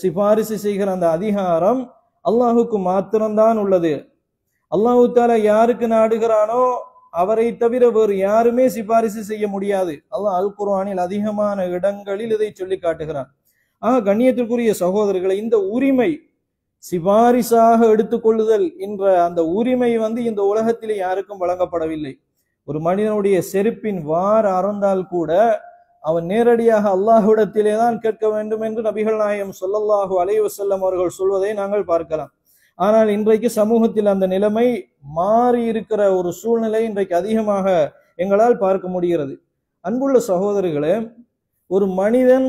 சிபாரிசு செய்கிற அந்த அதிகாரம் அல்லாஹுக்கு மாத்திரம்தான் உள்ளது. அல்லாஹு தஆலா யாருக்கு நாடுகிறானோ அவரை தவிர வேறு யாருமே சிபாரிசு செய்ய முடியாது. அல்லாஹ் அல் குர்ஆனில் அதிகமான இடங்களில் இதை சொல்லி காட்டுகிறான். கண்ணியத்திற்குரிய சகோதரர்களை, இந்த உரிமை சிபாரிசாக எடுத்துக்கொள்ளுதல் என்ற அந்த உரிமை இந்த உலகத்திலே யாருக்கும் வழங்கப்படவில்லை. ஒரு மனிதனுடைய செருப்பின் வார் அறந்தால் கூட அவன் நேரடியாக அல்லாஹ்விடத்திலே தான் கேட்க வேண்டும் என்று நபிகள் நாயகம் ஸல்லல்லாஹு அலைஹி வஸல்லம் அவர்கள் சொல்வதை நாங்கள் பார்க்கலாம். ஆனால் இன்றைக்கு சமூகத்தில் அந்த நிலைமை மாறி இருக்கிற ஒரு சூழ்நிலை இன்றைக்கு அதிகமாக எங்களால் பார்க்க முடிகிறது. அன்புள்ள சகோதரர்களே, ஒரு மனிதன்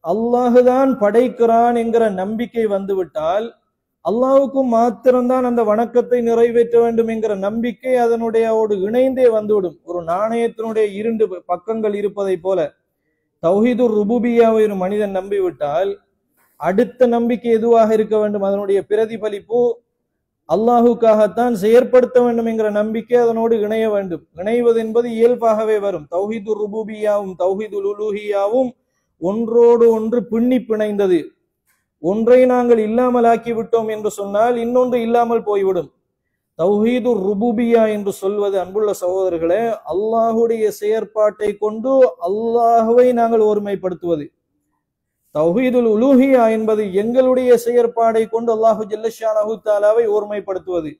அல்லாஹுதான் படைக்கிறான் என்கிற நம்பிக்கை வந்துவிட்டால் அல்லாஹுக்கும் மாத்திரம்தான் அந்த வணக்கத்தை நிறைவேற்ற வேண்டும் என்கிற நம்பிக்கை அதனுடையோடு இணைந்தே வந்துவிடும். ஒரு நாணயத்தினுடைய 2 பக்கங்கள் இருப்பதை போல தௌஹீதுர் ருபூபிய்யாவை ஒரு மனிதன் நம்பிவிட்டால் அடுத்த நம்பிக்கை எதுவாக இருக்க வேண்டும்? அதனுடைய பிரதிபலிப்பு அல்லாஹுக்காகத்தான் செயற்படுத்த வேண்டும் என்கிற நம்பிக்கை அதனோடு இணைய வேண்டும். இணைவது என்பது இயல்பாகவே வரும். தௌஹீதுர் ருபூபிய்யாவும் தௌஹீதுல் உலூஹிய்யாவும் ஒன்றோடு ஒன்று பின்னி பிணைந்தது. ஒன்றை நாங்கள் இல்லாமல் ஆக்கி விட்டோம் என்று சொன்னால் இன்னொன்று இல்லாமல் போய்விடும். தௌஹீதுர் ருபூபிய்யா என்று சொல்வது, அன்புள்ள சகோதரர்களே, அல்லாஹுடைய செயற்பாட்டை கொண்டு அல்லாஹுவை நாங்கள் ஒருமைப்படுத்துவது. தௌஹீதுல் உலூஹியா என்பது எங்களுடைய செயற்பாடை கொண்டு அல்லாஹு ஜல்லஷானஹு தஆலாவை ஒருமைப்படுத்துவது.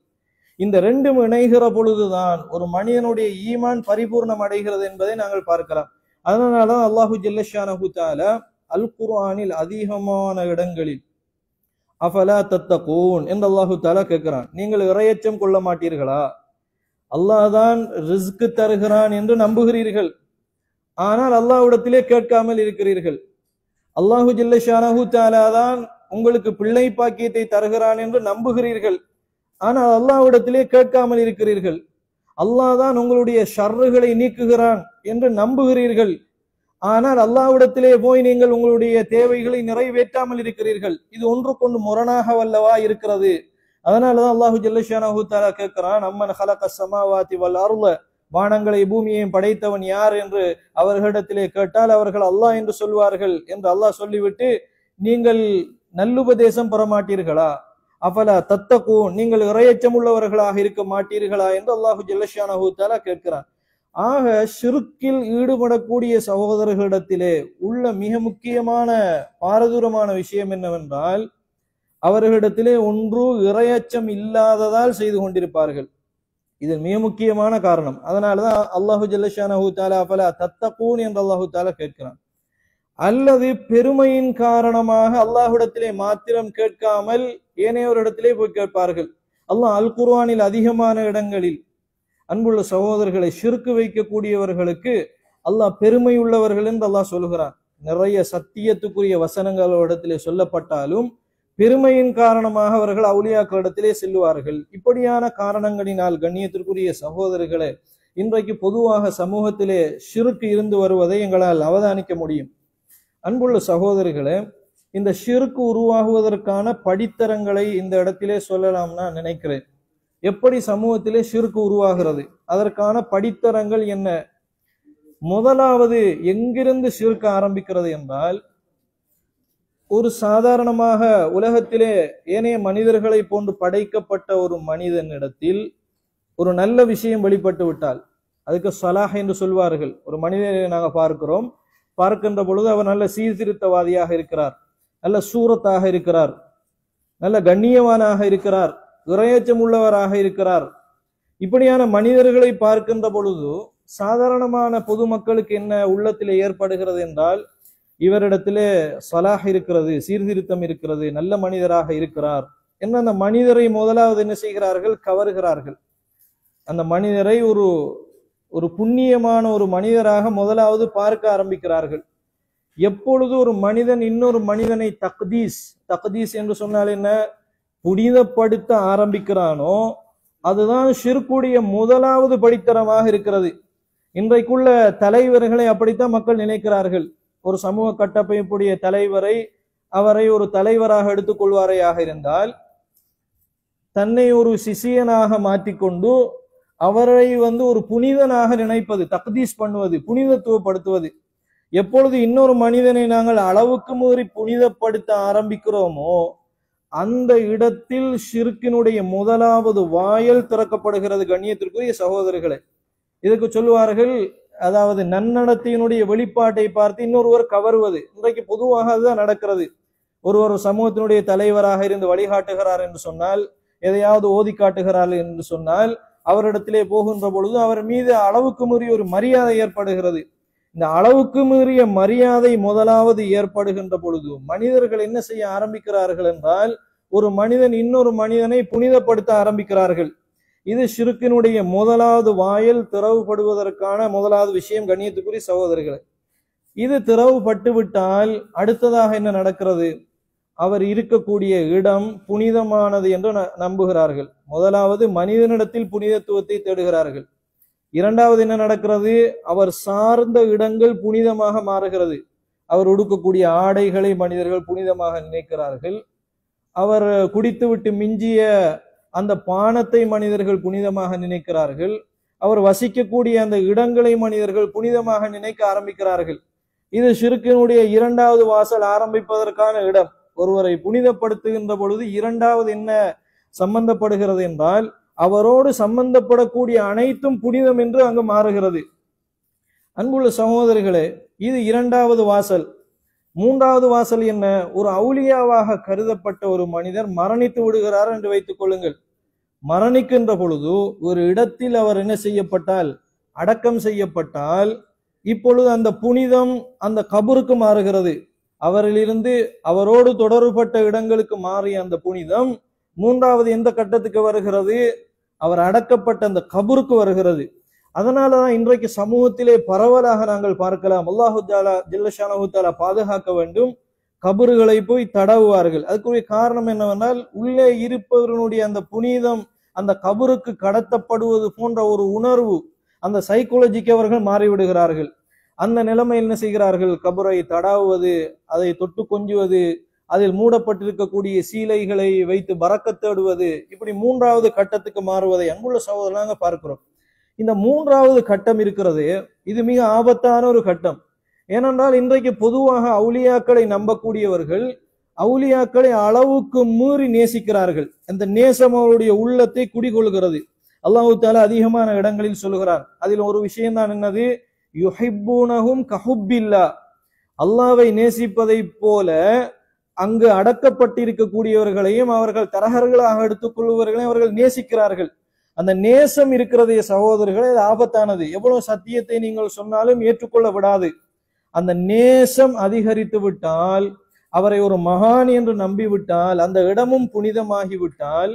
இந்த ரெண்டும் இணைகிற பொழுதுதான் ஒரு மனிதனுடைய ஈமான் பரிபூர்ணம் அடைகிறது என்பதை நாங்கள் பார்க்கலாம். அதனாலதான் அல்லாஹு ஜல்லஷானஹு தஆலா அல் குர்ஆனில் அதிகமான இடங்களில் அஃபலா தத்தகூன் என்று அல்லாஹு தஆலா கேட்கிறான். நீங்கள் இறையச்சம் கொள்ள மாட்டீர்களா? அல்லாஹ் தான் ரிஸ்க் தருகிறான் என்று நம்புகிறீர்கள், ஆனால் அல்லாஹ்விடத்திலே கேட்காமல் இருக்கிறீர்கள். அல்லாஹு ஜல்லஷானஹு தஆலா தான் உங்களுக்கு பிள்ளை பாக்கியத்தை தருகிறான் என்று நம்புகிறீர்கள், ஆனால் அல்லாஹ்விடத்திலே கேட்காமல் இருக்கிறீர்கள். அல்லாஹ் தான் உங்களுடைய ஷர்றுகளை நீக்குகிறான் என்று நம்புகிறீர்கள், ஆனால் அல்லாஹ்விடத்திலே போய் நீங்கள் உங்களுடைய தேவைகளை நிறைவேற்றாமல் இருக்கிறீர்கள். இது ஒன்றுக்கொண்டு முரணாக வல்லவா இருக்கிறது. அதனாலதான் அல்லாஹு ஜல்லஷானஹு தஆலா கேட்கிறான், அம்மன் ஹலகஸ் ஸமாவாதி வல் அர்த, வானங்களை பூமியையும் படைத்தவன் யார் என்று அவர்களிடத்திலே கேட்டால் அவர்கள் அல்லாஹ் என்று சொல்வார்கள் என்று அல்லாஹ் சொல்லிவிட்டு, நீங்கள் நல்லுபதேசம் பெற மாட்டீர்களா? அஃபலா தத்தகூன், நீங்கள் இறையச்சம் உள்ளவர்களாக இருக்க மாட்டீர்களா என்று அல்லாஹு ஜல்லஷானஹு தஆலா கேட்கிறான். ஆக ஷிர்கில் ஈடுபடக்கூடிய சகோதரர்களிடத்திலே உள்ள மிக முக்கியமான பாரதூரமான விஷயம் என்னவென்றால், அவர்களிடத்திலே ஒன்று இறையச்சம் இல்லாததால் செய்து கொண்டிருப்பார்கள். இது மிக முக்கியமான காரணம். அதனாலதான் அல்லாஹு ஜல்லஷானஹு தஆலா அஃபலா தத்தகூன் என்று அல்லாஹு தஆலா கேட்கிறான். அல்லது பெருமையின் காரணமாக அல்லாஹ்விடத்திலே மாத்திரம் கேட்காமல் ஏனையோரிடத்திலே போய் கேட்பார்கள். அல்லாஹ் அல் குர்ஆனில் அதிகமான இடங்களில், அன்புள்ள சகோதரர்களை, ஷிர்க் வைக்கக்கூடியவர்களுக்கு அல்லாஹ் பெருமை உள்ளவர்கள் என்று அல்லாஹ் சொல்கிறான். நிறைய சத்தியத்துக்குரிய வசனங்களிடத்திலே சொல்லப்பட்டாலும் பெருமையின் காரணமாக அவர்கள் அவுலியாக்களிடத்திலே செல்லுவார்கள். இப்படியான காரணங்களினால் கண்ணியத்திற்குரிய சகோதரர்களே, இன்றைக்கு பொதுவாக சமூகத்திலே ஷிர்க் இருந்து வருவதை எங்களால் அவதானிக்க முடியும். அன்புள்ள சகோதரர்களே, இந்த ஷிர்க் உருவாகுவதற்கான படித்தரங்களை இந்த இடத்திலே சொல்லலாம் நான் நினைக்கிறேன். எப்படி சமூகத்திலே ஷிர்க் உருவாகிறது, அதற்கான படித்தரங்கள் என்ன? முதலாவது, எங்கிருந்து ஷிர்க் ஆரம்பிக்கிறது என்றால், ஒரு சாதாரணமாக உலகத்திலே ஏனைய மனிதர்களை போன்று படைக்கப்பட்ட ஒரு மனிதனிடத்தில் ஒரு நல்ல விஷயம் வெளிப்பட்டு விட்டால் அதுக்கு சலாஹ் என்று சொல்வார்கள். ஒரு மனிதனை நாங்கள் பார்க்கின்ற பொழுது அவர் நல்ல சீர்திருத்தவாதியாக இருக்கிறார், நல்ல சூரத்தாக இருக்கிறார், நல்ல கண்ணியவானாக இருக்கிறார், இறையச்சம் உள்ளவராக இருக்கிறார். இப்படியான மனிதர்களை பார்க்கின்ற பொழுது சாதாரணமான பொதுமக்களுக்கு என்ன உள்ளத்திலே ஏற்படுகிறது என்றால், இவரிடத்திலே சலாஹ் இருக்கிறது, சீர்திருத்தம் இருக்கிறது, நல்ல மனிதராக இருக்கிறார் என்ன அந்த மனிதரை முதலாவது என்ன செய்கிறார்கள்? கவருகிறார்கள். அந்த மனிதரை ஒரு புண்ணியமான ஒரு மனிதராக முதலாவது பார்க்க ஆரம்பிக்கிறார்கள். எப்பொழுது ஒரு மனிதன் இன்னொரு மனிதனை தக்தீஸ் என்று சொன்னால் என்ன, புனிதப்படுத்த ஆரம்பிக்கிறானோ அதுதான் ஷிர்க்குடைய முதலாவது படித்தரமாக இருக்கிறது. இன்றைக்குள்ள தலைவர்களை அப்படித்தான் மக்கள் நினைக்கிறார்கள். ஒரு சமூக கட்டமைப்புடைய தலைவரை, அவரை ஒரு தலைவராக எடுத்துக்கொள்வாரையாக இருந்தால் தன்னை ஒரு சிஷியனாக மாற்றிக்கொண்டு அவரை ஒரு புனிதனாக நினைப்பது, தக்தீஸ் பண்ணுவது, புனிதத்துவப்படுத்துவது. எப்பொழுது இன்னொரு மனிதனை நாங்கள் அளவுக்கு மீறி புனிதப்படுத்த ஆரம்பிக்கிறோமோ அந்த இடத்தில் ஷிர்கினுடைய முதலாவது வாயில் திறக்கப்படுகிறது. கண்ணியத்திற்குரிய சகோதரர்களே, இதுக்கு சொல்லுவார்கள், அதாவது நன்னடத்தையினுடைய வெளிப்பாட்டை பார்த்து இன்னொருவர் கவருவது. இன்றைக்கு பொதுவாக அதுதான் நடக்கிறது. ஒருவர் சமூகத்தினுடைய தலைவராக இருந்து வழிகாட்டுகிறார் என்று சொன்னால், எதையாவது ஓதி காட்டுகிறார் என்று சொன்னால், அவரிடத்திலே போகின்ற பொழுது அவர் மீது அளவுக்கு மீறிய ஒரு மரியாதை ஏற்படுகிறது. இந்த அளவுக்கு மீறிய மரியாதை முதலாவது ஏற்படுகின்ற பொழுது மனிதர்கள் என்ன செய்ய ஆரம்பிக்கிறார்கள் என்றால், ஒரு மனிதன் இன்னொரு மனிதனை புனிதப்படுத்த ஆரம்பிக்கிறார்கள். இது ஷிர்கினுடைய முதலாவது வாயில் திறவுபடுவதற்கான முதலாவது விஷயம். கண்ணியத்துக்குரிய சகோதரர்களே, இது திறவுபட்டு விட்டால் அடுத்ததாக என்ன நடக்கிறது? அவர் இருக்கக்கூடிய இடம் புனிதமானது என்று நம்புகிறார்கள். முதலாவது மனிதனிடத்தில் புனிதத்துவத்தை தேடுகிறார்கள். இரண்டாவது என்ன நடக்கிறது? அவர் சார்ந்த இடங்கள் புனிதமாக மாறுகிறது. அவர் உடுக்கக்கூடிய ஆடைகளை மனிதர்கள் புனிதமாக நினைக்கிறார்கள். அவர் குடித்துவிட்டு மிஞ்சிய அந்த பானத்தை மனிதர்கள் புனிதமாக நினைக்கிறார்கள். அவர் வசிக்கக்கூடிய அந்த இடங்களை மனிதர்கள் புனிதமாக நினைக்க ஆரம்பிக்கிறார்கள். இது ஷிர்கினுடைய இரண்டாவது வாசல் ஆரம்பிப்பதற்கான இடம். ஒருவரை புனிதப்படுத்துகின்ற பொழுது இரண்டாவது என்ன சம்பந்தப்படுகிறது என்றால், அவரோடு சம்பந்தப்படக்கூடிய அனைத்தும் புனிதம் என்று அங்கு மாறுகிறது. அன்புள்ள சகோதரிகளே, இது இரண்டாவது வாசல். மூன்றாவது வாசல் என்ன? ஒரு அவுலியாவாக கருதப்பட்ட ஒரு மனிதர் மரணித்து விடுகிறார் என்று வைத்துக் கொள்ளுங்கள். மரணிக்கின்ற பொழுது ஒரு இடத்தில் அவர் என்ன செய்யப்பட்டால், அடக்கம் செய்யப்பட்டால், இப்பொழுது அந்த புனிதம் அந்த கபருக்கு மாறுகிறது. அவரிலிருந்து அவரோடு தொடர்பட்ட இடங்களுக்கு மாறிய அந்த புனிதம் மூன்றாவது எந்த கட்டத்துக்கு வருகிறது? அவர் அடக்கப்பட்ட அந்த கபருக்கு வருகிறது. அதனாலதான் இன்றைக்கு சமூகத்திலே பரவலாக நாங்கள் பார்க்கலாம், அல்லாஹு தஆலா ஜல்ல ஷானஹு தஆலா பாதுகாக்க வேண்டும், கபறுகளை போய் தடவுவார்கள். அதுக்குரிய காரணம் என்னவென்றால், உள்ளே இருப்பவர்களுடைய அந்த புனிதம் அந்த கபருக்கு கடத்தப்படுவது போன்ற ஒரு உணர்வு, அந்த சைக்காலஜிக்கு அவர்கள் மாறிவிடுகிறார்கள். அந்த நிலைமை என்ன செய்கிறார்கள்? கபரை தடாவுவது, அதை தொட்டு கொஞ்சுவது, அதில் மூடப்பட்டிருக்கக்கூடிய சீலைகளை வைத்து பரக்கத் தேடுவது, இப்படி மூன்றாவது கட்டத்துக்கு மாறுவதை அன்புள்ள சகோதரனாக பார்க்கிறோம். இந்த மூன்றாவது கட்டம் இருக்கிறது, இது மிக ஆபத்தான ஒரு கட்டம். ஏனென்றால் இன்றைக்கு பொதுவாக அவுலியாக்களை நம்பக்கூடியவர்கள் அவுலியாக்களை அளவுக்கு மீறி நேசிக்கிறார்கள். அந்த நேசம் அவருடைய உள்ளத்தை குடிகொள்கிறது. அல்லாஹு தஆலா அதிகமான இடங்களில் சொல்கிறார். அதில் ஒரு விஷயம் தான் என்னது? யுஹிப்பூனஹும் கஹுப்பில்லா, அல்லாஹ்வை நேசிப்பதை போல அங்கு அடக்கப்பட்டிருக்கக்கூடியவர்களையும் அவர்கள் தரகர்களாக எடுத்துக் கொள்பவர்களையும் அவர்கள் நேசிக்கிறார்கள். அந்த நேசம் இருக்கிறதே சகோதரர்களே, அது ஆபத்தானது. எவ்வளவு சத்தியத்தை நீங்கள் சொன்னாலும் ஏற்றுக்கொள்ள விடாது. அந்த நேசம் அதிகரித்து விட்டால், அவரை ஒரு மகான் என்று நம்பிவிட்டால், அந்த இடமும் புனிதமாகிவிட்டால்,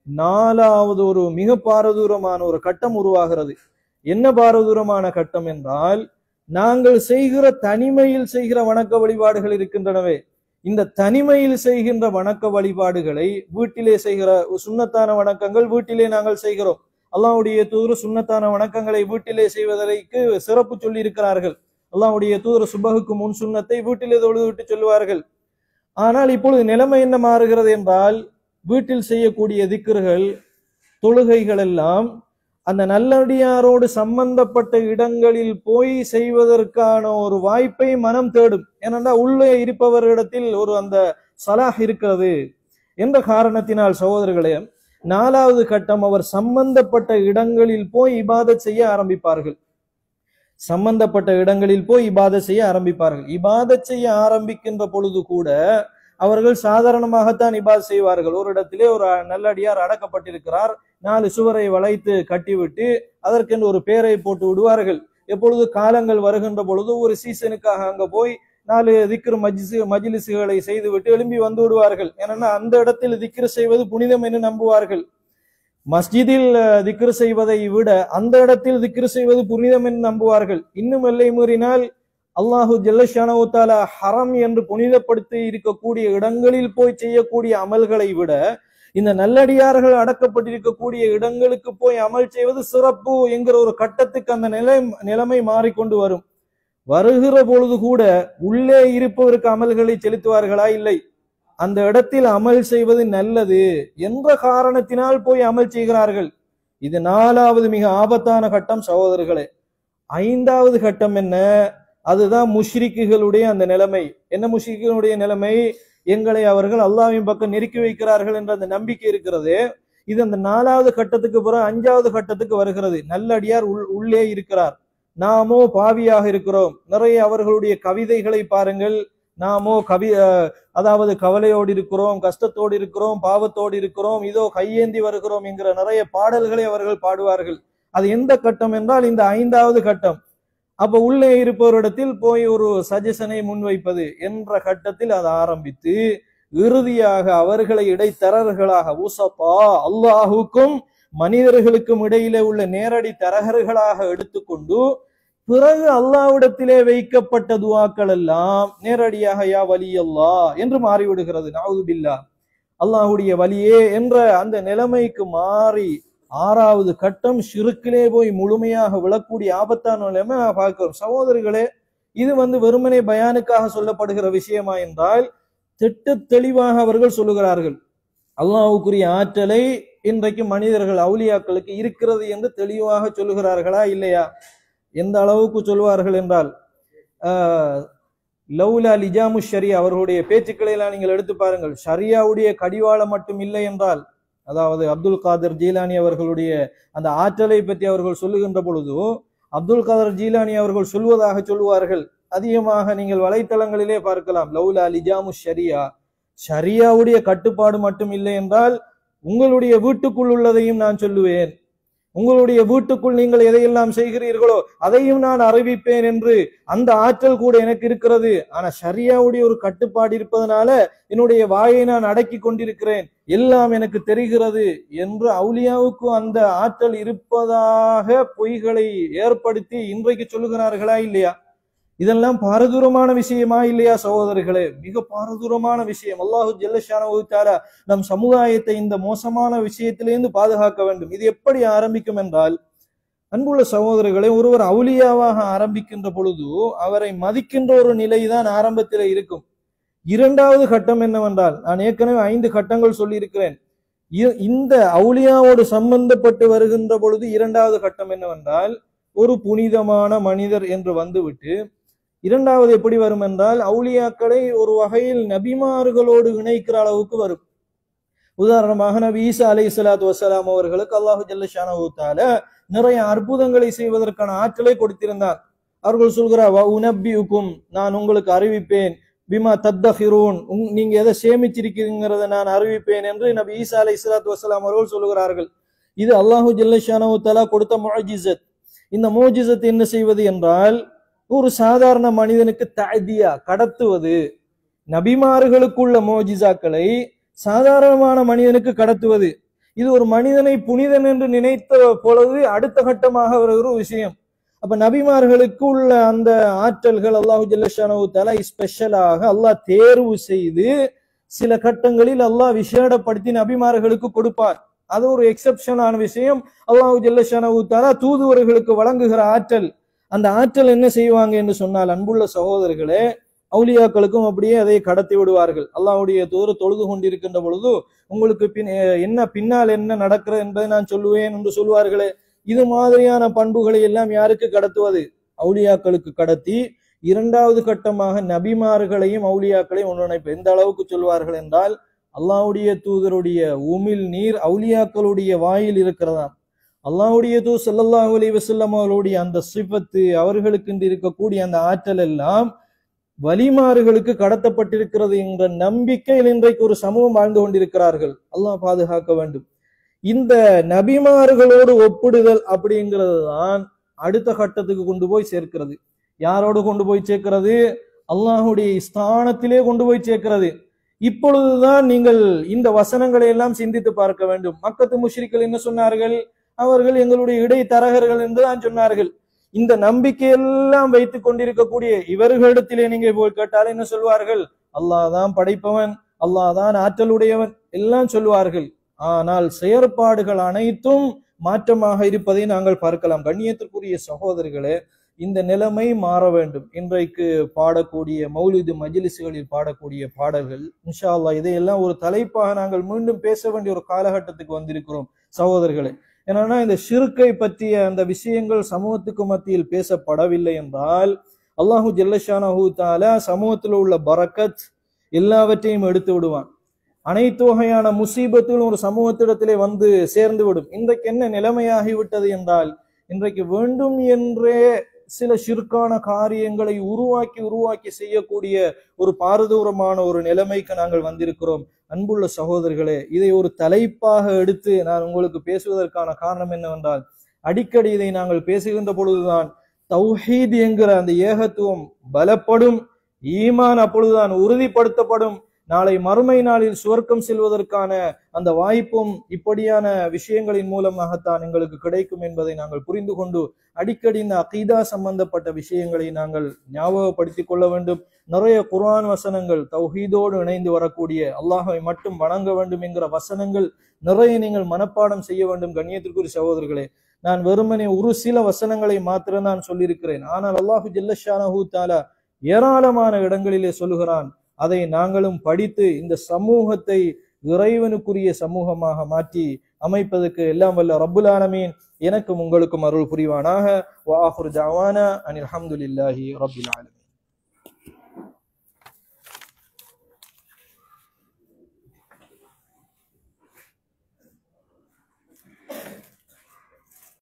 நாலாவது ஒரு மிக பாரதூரமான ஒரு கட்டம் உருவாகிறது. என்ன பாரதூரமான கட்டம் என்றால், நாங்கள் செய்கிற தனிமையில் செய்கிற வணக்க வழிபாடுகள் இருக்கின்றனவே, இந்த தனிமையில் செய்கின்ற வணக்க வழிபாடுகளை வீட்டிலே செய்கிற சுன்னத்தான வணக்கங்கள் வீட்டிலே நாங்கள் செய்கிறோம். அல்லாஹ்வுடைய தூதர் சுன்னத்தான வணக்கங்களை வீட்டிலே செய்வதற்கு சிறப்பு சொல்லி இருக்கிறார்கள். அல்லாஹ்வுடைய தூதர் சுபஹுக்கு முன் சுன்னத்தை வீட்டிலே தொழுது விட்டு சொல்லுவார்கள். ஆனால் இப்பொழுது நிலைமை என்ன மாறுகிறது என்றால், வீட்டில் செய்யக்கூடிய திக்ர்கள், தொழுகைகள் எல்லாம் அந்த நல்லடியாரோடு சம்பந்தப்பட்ட இடங்களில் போய் செய்வதற்கான ஒரு வாய்ப்பை மனம் தேடும். ஏனென்றால் உள்ளே இருப்பவரிடத்தில் ஒரு அந்த சலாஹ் இருக்கிறது என்ற காரணத்தினால் சகோதரர்களே, நாலாவது கட்டம், அவர் சம்பந்தப்பட்ட இடங்களில் போய் இபாதத் செய்ய ஆரம்பிப்பார்கள். சம்பந்தப்பட்ட இடங்களில் போய் இபாதத் செய்ய ஆரம்பிப்பார்கள். இபாதத் செய்ய ஆரம்பிக்கின்ற பொழுது கூட அவர்கள் சாதாரணமாகத்தான் இபாதத் செய்வார்கள். ஒரு இடத்திலே ஒரு நல்லடியார் அடக்கப்பட்டிருக்கிறார், 4 சுவரை வளைத்து கட்டிவிட்டு அதற்கென்று ஒரு பேரை போட்டு விடுவார்கள். எப்பொழுது காலங்கள் வருகின்ற பொழுது ஒரு சீசனுக்காக அங்க போய் 4 திக்ர் மஜ்லிஸ்களை செய்துவிட்டு எழும்பி வந்து விடுவார்கள். ஏன்னா அந்த இடத்தில் திக்ர் செய்வது புனிதம் என்று நம்புவார்கள். மஸ்ஜிதில் திக்ர் செய்வதை விட அந்த இடத்தில் திக்ர் செய்வது புனிதம் என்று நம்புவார்கள். இன்னும் எல்லை மீறினால் அல்லாஹு ஜல்ல ஷானஹு தஆலா ஹரம் என்று புனிதப்படுத்தி இருக்கக்கூடிய இடங்களில் போய் செய்யக்கூடிய அமல்களை விட இந்த நல்லடியார்கள் அடக்கப்பட்டிருக்கக்கூடிய இடங்களுக்கு போய் அமல் செய்வது சிறப்பு என்கிற ஒரு கட்டத்துக்கு அந்த நிலைமை மாறிக்கொண்டு வரும். வருகிற பொழுது கூட உள்ளே இருப்பவருக்கு அமல்களை செலுத்துவார்களா? இல்லை. அந்த இடத்தில் அமல் செய்வது நல்லது என்ற காரணத்தினால் போய் அமல் செய்கிறார்கள். இது 4வது மிக ஆபத்தான கட்டம் சகோதரர்களே. 5வது கட்டம் என்ன? அதுதான் முஷ்ரிக்குகளுடைய அந்த நிலைமை. என்ன முஷ்ரிக்குகளுடைய நிலைமை? எங்களை அவர்கள் அல்லாஹ்வின் பக்கம் நெருக்கி வைக்கிறார்கள் என்ற அந்த நம்பிக்கை இருக்கிறது. இது அந்த 4வது கட்டத்துக்கு பிறகு 5வது கட்டத்துக்கு வருகிறது. நல்லடியார் உள்ளே இருக்கிறார், நாமோ பாவியாக இருக்கிறோம். நிறைய அவர்களுடைய கவிதைகளை பாருங்கள். நாமோ அதாவது கவலையோடு இருக்கிறோம், கஷ்டத்தோடு இருக்கிறோம், பாவத்தோடு இருக்கிறோம், இதோ கையேந்தி வருகிறோம் என்கிற நிறைய பாடல்களை அவர்கள் பாடுவார்கள். அது எந்த கட்டம் என்றால் இந்த 5வது கட்டம். அப்ப உள்ளே இருப்பவரிடத்தில் போய் ஒரு சஜஷனை முன்வைப்பது என்ற கட்டத்தில் அதை ஆரம்பித்து இறுதியாக அவர்களை இடைத்தரகர்களாக உசபா, அல்லாஹுக்கும் மனிதர்களுக்கும் இடையிலே உள்ள நேரடி தரகர்களாக எடுத்துக்கொண்டு பிறகு அல்லாஹ்விடத்திலே வைக்கப்பட்ட துஆக்கள் எல்லாம் நேரடியாக யா வலி அல்லாஹ் என்று மாறிவிடுகிறது. நஅூது பில்லாஹ், அல்லாஹ்வுடைய வலியே என்ற அந்த நிலைமைக்கு மாறி 6வது கட்டம் ஷிர்க்கிலே போய் முழுமையாக விழக்கூடிய ஆபத்தான நிலைமை பார்க்கிறோம். சகோதரர்களே, இது வெறுமனே பயானுக்காக சொல்லப்படுகிற விஷயமா என்றால் திட்ட தெளிவாக அவர்கள் சொல்லுகிறார்கள். அல்லாஹ்வுக்குரிய ஆற்றலை இன்றைக்கு மனிதர்கள் அவுலியாக்களுக்கு இருக்கிறது என்று தெளிவாக சொல்லுகிறார்களா இல்லையா? எந்த அளவுக்கு சொல்வார்கள் என்றால் லௌலா லிஜாமு ஷரியா அவர்களுடைய பேச்சுக்களை எல்லாம் நீங்கள் எடுத்து பாருங்கள். ஷரியாவுடைய கடிவாளம் மட்டும் இல்லை என்றால், அதாவது அப்துல் காதர் ஜீலானி அவர்களுடைய அந்த ஆற்றலை பற்றி அவர்கள் சொல்லுகின்ற பொழுது அப்துல் காதர் ஜீலானி அவர்கள் சொல்வதாக சொல்லுவார்கள். அதிகமாக நீங்கள் வலைத்தளங்களிலே பார்க்கலாம். லௌலா லிஜாமு ஷரியா, ஷரியாவுடைய கட்டுப்பாடு மட்டும் இல்லை என்றால் உங்களுடைய வீட்டுக்குள் உள்ளதையும் நான் சொல்லுவேன், உங்களுடைய வீட்டுக்குள் நீங்கள் எதையெல்லாம் செய்கிறீர்களோ அதையும் நான் அறிவிப்பேன் என்று அந்த ஆற்றல் கூட எனக்கு இருக்கிறது. ஆனா ஷரியாவுடைய ஒரு கட்டுப்பாடு இருப்பதனால என்னுடைய வாயை நான் அடக்கி கொண்டிருக்கிறேன், எல்லாம் எனக்கு தெரிகிறது என்று அவுலியாவுக்கு அந்த ஆற்றல் இருப்பதாக பொய்களை ஏற்படுத்தி இன்றைக்கு சொல்லுகிறார்களா இல்லையா? இதெல்லாம் பாரதூரமான விஷயமா இல்லையா சகோதரர்களே? மிக பாரதூரமான விஷயம். அல்லாஹு ஜல்ல ஷானஹு தஆலா நம் சமுதாயத்தை இந்த மோசமான விஷயத்திலிருந்து பாதுகாக்க வேண்டும். இது எப்படி ஆரம்பிக்கும் என்றால், அன்புள்ள சகோதரர்களே, ஒருவர் அவுலியாவாக ஆரம்பிக்கின்ற பொழுது அவரை மதிக்கின்ற ஒரு நிலைதான் ஆரம்பத்தில் இருக்கும். 2வது கட்டம் என்னவென்றால், நான் ஏற்கனவே 5 கட்டங்கள் சொல்லி இருக்கிறேன். இந்த அவுலியாவோடு சம்பந்தப்பட்டு வருகின்ற பொழுது 2வது கட்டம் என்னவென்றால், ஒரு புனிதமான மனிதர் என்று வந்துவிட்டு 2வது எப்படி வரும் என்றால், அவுலியாக்களை ஒரு வகையில் நபிமார்களோடு இணைக்கிற அளவுக்கு வரும். உதாரணமாக நபி ஈசா அலைஹிஸ்ஸலாத்து வஸ்ஸலாம் அவர்களுக்கு அல்லாஹு ஜல்ல ஷானஹு தஆலா நிறைய அற்புதங்களை செய்வதற்கான ஆற்றலை கொடுத்திருந்தார். அவர்கள் சொல்கிறார், வ உனப்பியுக்கும், நான் உங்களுக்கு அறிவிப்பேன், பிமா தத்தஹிரூன், நீங்க எதை சேமிச்சிருக்கிறீங்கிறத நான் அறிவிப்பேன் என்று நபி ஈசா அலைஹிஸ்ஸலாத்து வஸ்ஸலாம் அவர்கள் சொல்லுகிறார்கள். இது அல்லாஹு ஜல்ல ஷானஹு தஆலா கொடுத்த முஅஜிஸத். இந்த முஅஜிஸத் என்ன செய்வது என்றால், ஒரு சாதாரண மனிதனுக்கு தஅதியா, கடத்துவது. நபிமார்களுக்குள்ள முஅஜிஸாக்களை சாதாரணமான மனிதனுக்கு கடத்துவது. இது ஒரு மனிதனை புனிதன் என்று நினைத்த பொழுது அடுத்த கட்டமாக வருகிற விஷயம். அப்ப நபிமார்களுக்கு உள்ள அந்த ஆற்றல்கள் அல்லாஹு ஜல்ல ஷானஹு தஆலா ஸ்பெஷலாக அல்லாஹ் தேர்வு செய்து சில கட்டங்களில் அல்லாஹ் விசேடப்படுத்தி நபிமார்களுக்கு கொடுப்பார். அது ஒரு எக்ஸெப்ஷனான விஷயம். அல்லாஹு ஜல்ல ஷானஹு தஆலா தூதுவர்களுக்கு வழங்குகிற ஆற்றல். அந்த ஆற்றல் என்ன செய்வாங்க என்று சொன்னால், அன்புள்ள சகோதரர்களே, அவுலியாக்களுக்கும் அப்படியே அதை கடத்தி விடுவார்கள். அல்லாஹ்வுடைய தூதர் தொழுது கொண்டிருக்கின்ற பொழுது உங்களுக்கு பின்னால் என்ன நடக்கிறது என்பதை நான் சொல்லுவேன் என்று சொல்வார்களே, இது மாதிரியான பண்புகளை எல்லாம் யாருக்கு கடத்துவது? அவுலியாக்களுக்கு கடத்தி 2வது கட்டமாக நபிமார்களையும் அவுலியாக்களையும் ஒன்றிணைப்பு. எந்த அளவுக்கு சொல்வார்கள் என்றால், அல்லாஹ்வுடைய தூதருடைய உமிழ் நீர் அவுலியாக்களுடைய வாயில் இருக்கிறதாம். அல்லாஹ்வுடைய தூதர் ஸல்லல்லாஹு அலைஹி வஸல்லம் அவர்களுடைய அந்த சிஃபத்து, அவர்களுக்கு இருக்கக்கூடிய அந்த ஆற்றல் எல்லாம் வலிமார்களுக்கு கடத்தப்பட்டிருக்கிறது என்ற நம்பிக்கையில் இன்றைக்கு ஒரு சமூகம் வாழ்ந்து கொண்டிருக்கிறார்கள். அல்லாஹ் பாதுகாக்க வேண்டும். இந்த நபிமார்களோடு ஒப்பிடுதல் அப்படிங்கிறது தான் அடுத்த கட்டத்துக்கு கொண்டு போய் சேர்க்கிறது. யாரோடு கொண்டு போய் சேர்க்கிறது? அல்லாஹ்வுடைய ஸ்தானத்திலே கொண்டு போய் சேர்க்கிறது. இப்பொழுதுதான் நீங்கள் இந்த வசனங்களை எல்லாம் சிந்தித்து பார்க்க வேண்டும். மக்கத்து முஷ்ரிக்கள் என்ன சொன்னார்கள்? அவர்கள் எங்களுடைய இடைத்தரகர்கள் என்று தான் சொன்னார்கள். இந்த நம்பிக்கையெல்லாம் வைத்துக் கொண்டிருக்கக்கூடிய இவர்களிடத்திலே நீங்க போய் கேட்டால் என்ன சொல்வார்கள்? அல்லாஹ் தான் படைப்பவன், அல்லாஹ் தான் ஆற்றலுடையவன் எல்லாம் சொல்வார்கள். ஆனால் செயற்பாடுகள் அனைத்தும் மாற்றமாக இருப்பதை நாங்கள் பார்க்கலாம். கண்ணியத்திற்குரிய சகோதரர்களே, இந்த நிலைமை மாற வேண்டும். இன்றைக்கு பாடக்கூடிய மௌலிது மஜ்லிஸ்களில் பாடக்கூடிய பாடல்கள், இன்ஷா அல்லாஹ் இதையெல்லாம் ஒரு தலைப்பாக நாங்கள் மீண்டும் பேச வேண்டிய ஒரு காலகட்டத்துக்கு வந்திருக்கிறோம் சகோதரர்களே. ஏன்னா இந்த ஷிர்கை பற்றிய அந்த விஷயங்கள் சமூகத்துக்கு மத்தியில் பேசப்படவில்லை என்றால் அல்லாஹு ஜல்லஷானஹு தஆலா சமூகத்தில் உள்ள பரக்கத் எல்லாவற்றையும் எடுத்து விடுவான். அனைத்து வகையான முசீபத்தும் ஒரு சமூகத்திடத்திலே வந்து சேர்ந்து விடும். இன்றைக்கு என்ன நிலைமையாகிவிட்டது என்றால், இன்றைக்கு வேண்டும் என்றே சில ஷிர்கான காரியங்களை உருவாக்கி செய்யக்கூடிய ஒரு பாரதூரமான ஒரு நிலைமைக்கு நாங்கள் வந்திருக்கிறோம். அன்புள்ள சகோதரர்களே, இதை ஒரு தலைப்பாக எடுத்து நான் உங்களுக்கு பேசுவதற்கான காரணம் என்னவென்றால், அடிக்கடி இதை நாங்கள் பேசுகின்ற பொழுதுதான் தௌஹீத் என்கிற அந்த ஏகத்துவம் பலப்படும், ஈமான் அப்பொழுதுதான் உறுதிப்படுத்தப்படும். நாளை மறுமை நாளில் சுவர்க்கம் செல்வதற்கான அந்த வாய்ப்பும் இப்படியான விஷயங்களின் மூலமாகத்தான் எங்களுக்கு கிடைக்கும் என்பதை நாங்கள் புரிந்து கொண்டு அடிக்கடி இந்த அகீதா சம்பந்தப்பட்ட விஷயங்களை நாங்கள் ஞாபகப்படுத்திக் கொள்ள வேண்டும். நிறைய குர்ஆன் வசனங்கள் தௌஹீதோடு இணைந்து வரக்கூடிய, அல்லாஹை மட்டும் வணங்க வேண்டும் என்கிற வசனங்கள் நிறைய நீங்கள் மனப்பாடம் செய்ய வேண்டும். கண்ணியத்திற்குரிய சகோதரர்களே, நான் வெறுமனே ஒரு சில வசனங்களை மாத்திரம் நான் சொல்லியிருக்கிறேன். ஆனால் அல்லாஹு ஜல்லஷானஹு தஆலா ஏராளமான இடங்களிலே சொல்லுகிறான். அதை நாங்களும் படித்து இந்த சமூகத்தை இறைவனுக்குரிய சமூகமாக மாற்றி அமைப்பதற்கு எல்லாம் வல்ல ரப்புல் ஆலமீன் எனக்கும் உங்களுக்கும் அருள் புரிவானாக. வ ஆகிரு தஅவானா அனில் ஹம்துலில்லாஹி ரப்பில் ஆலமீன்.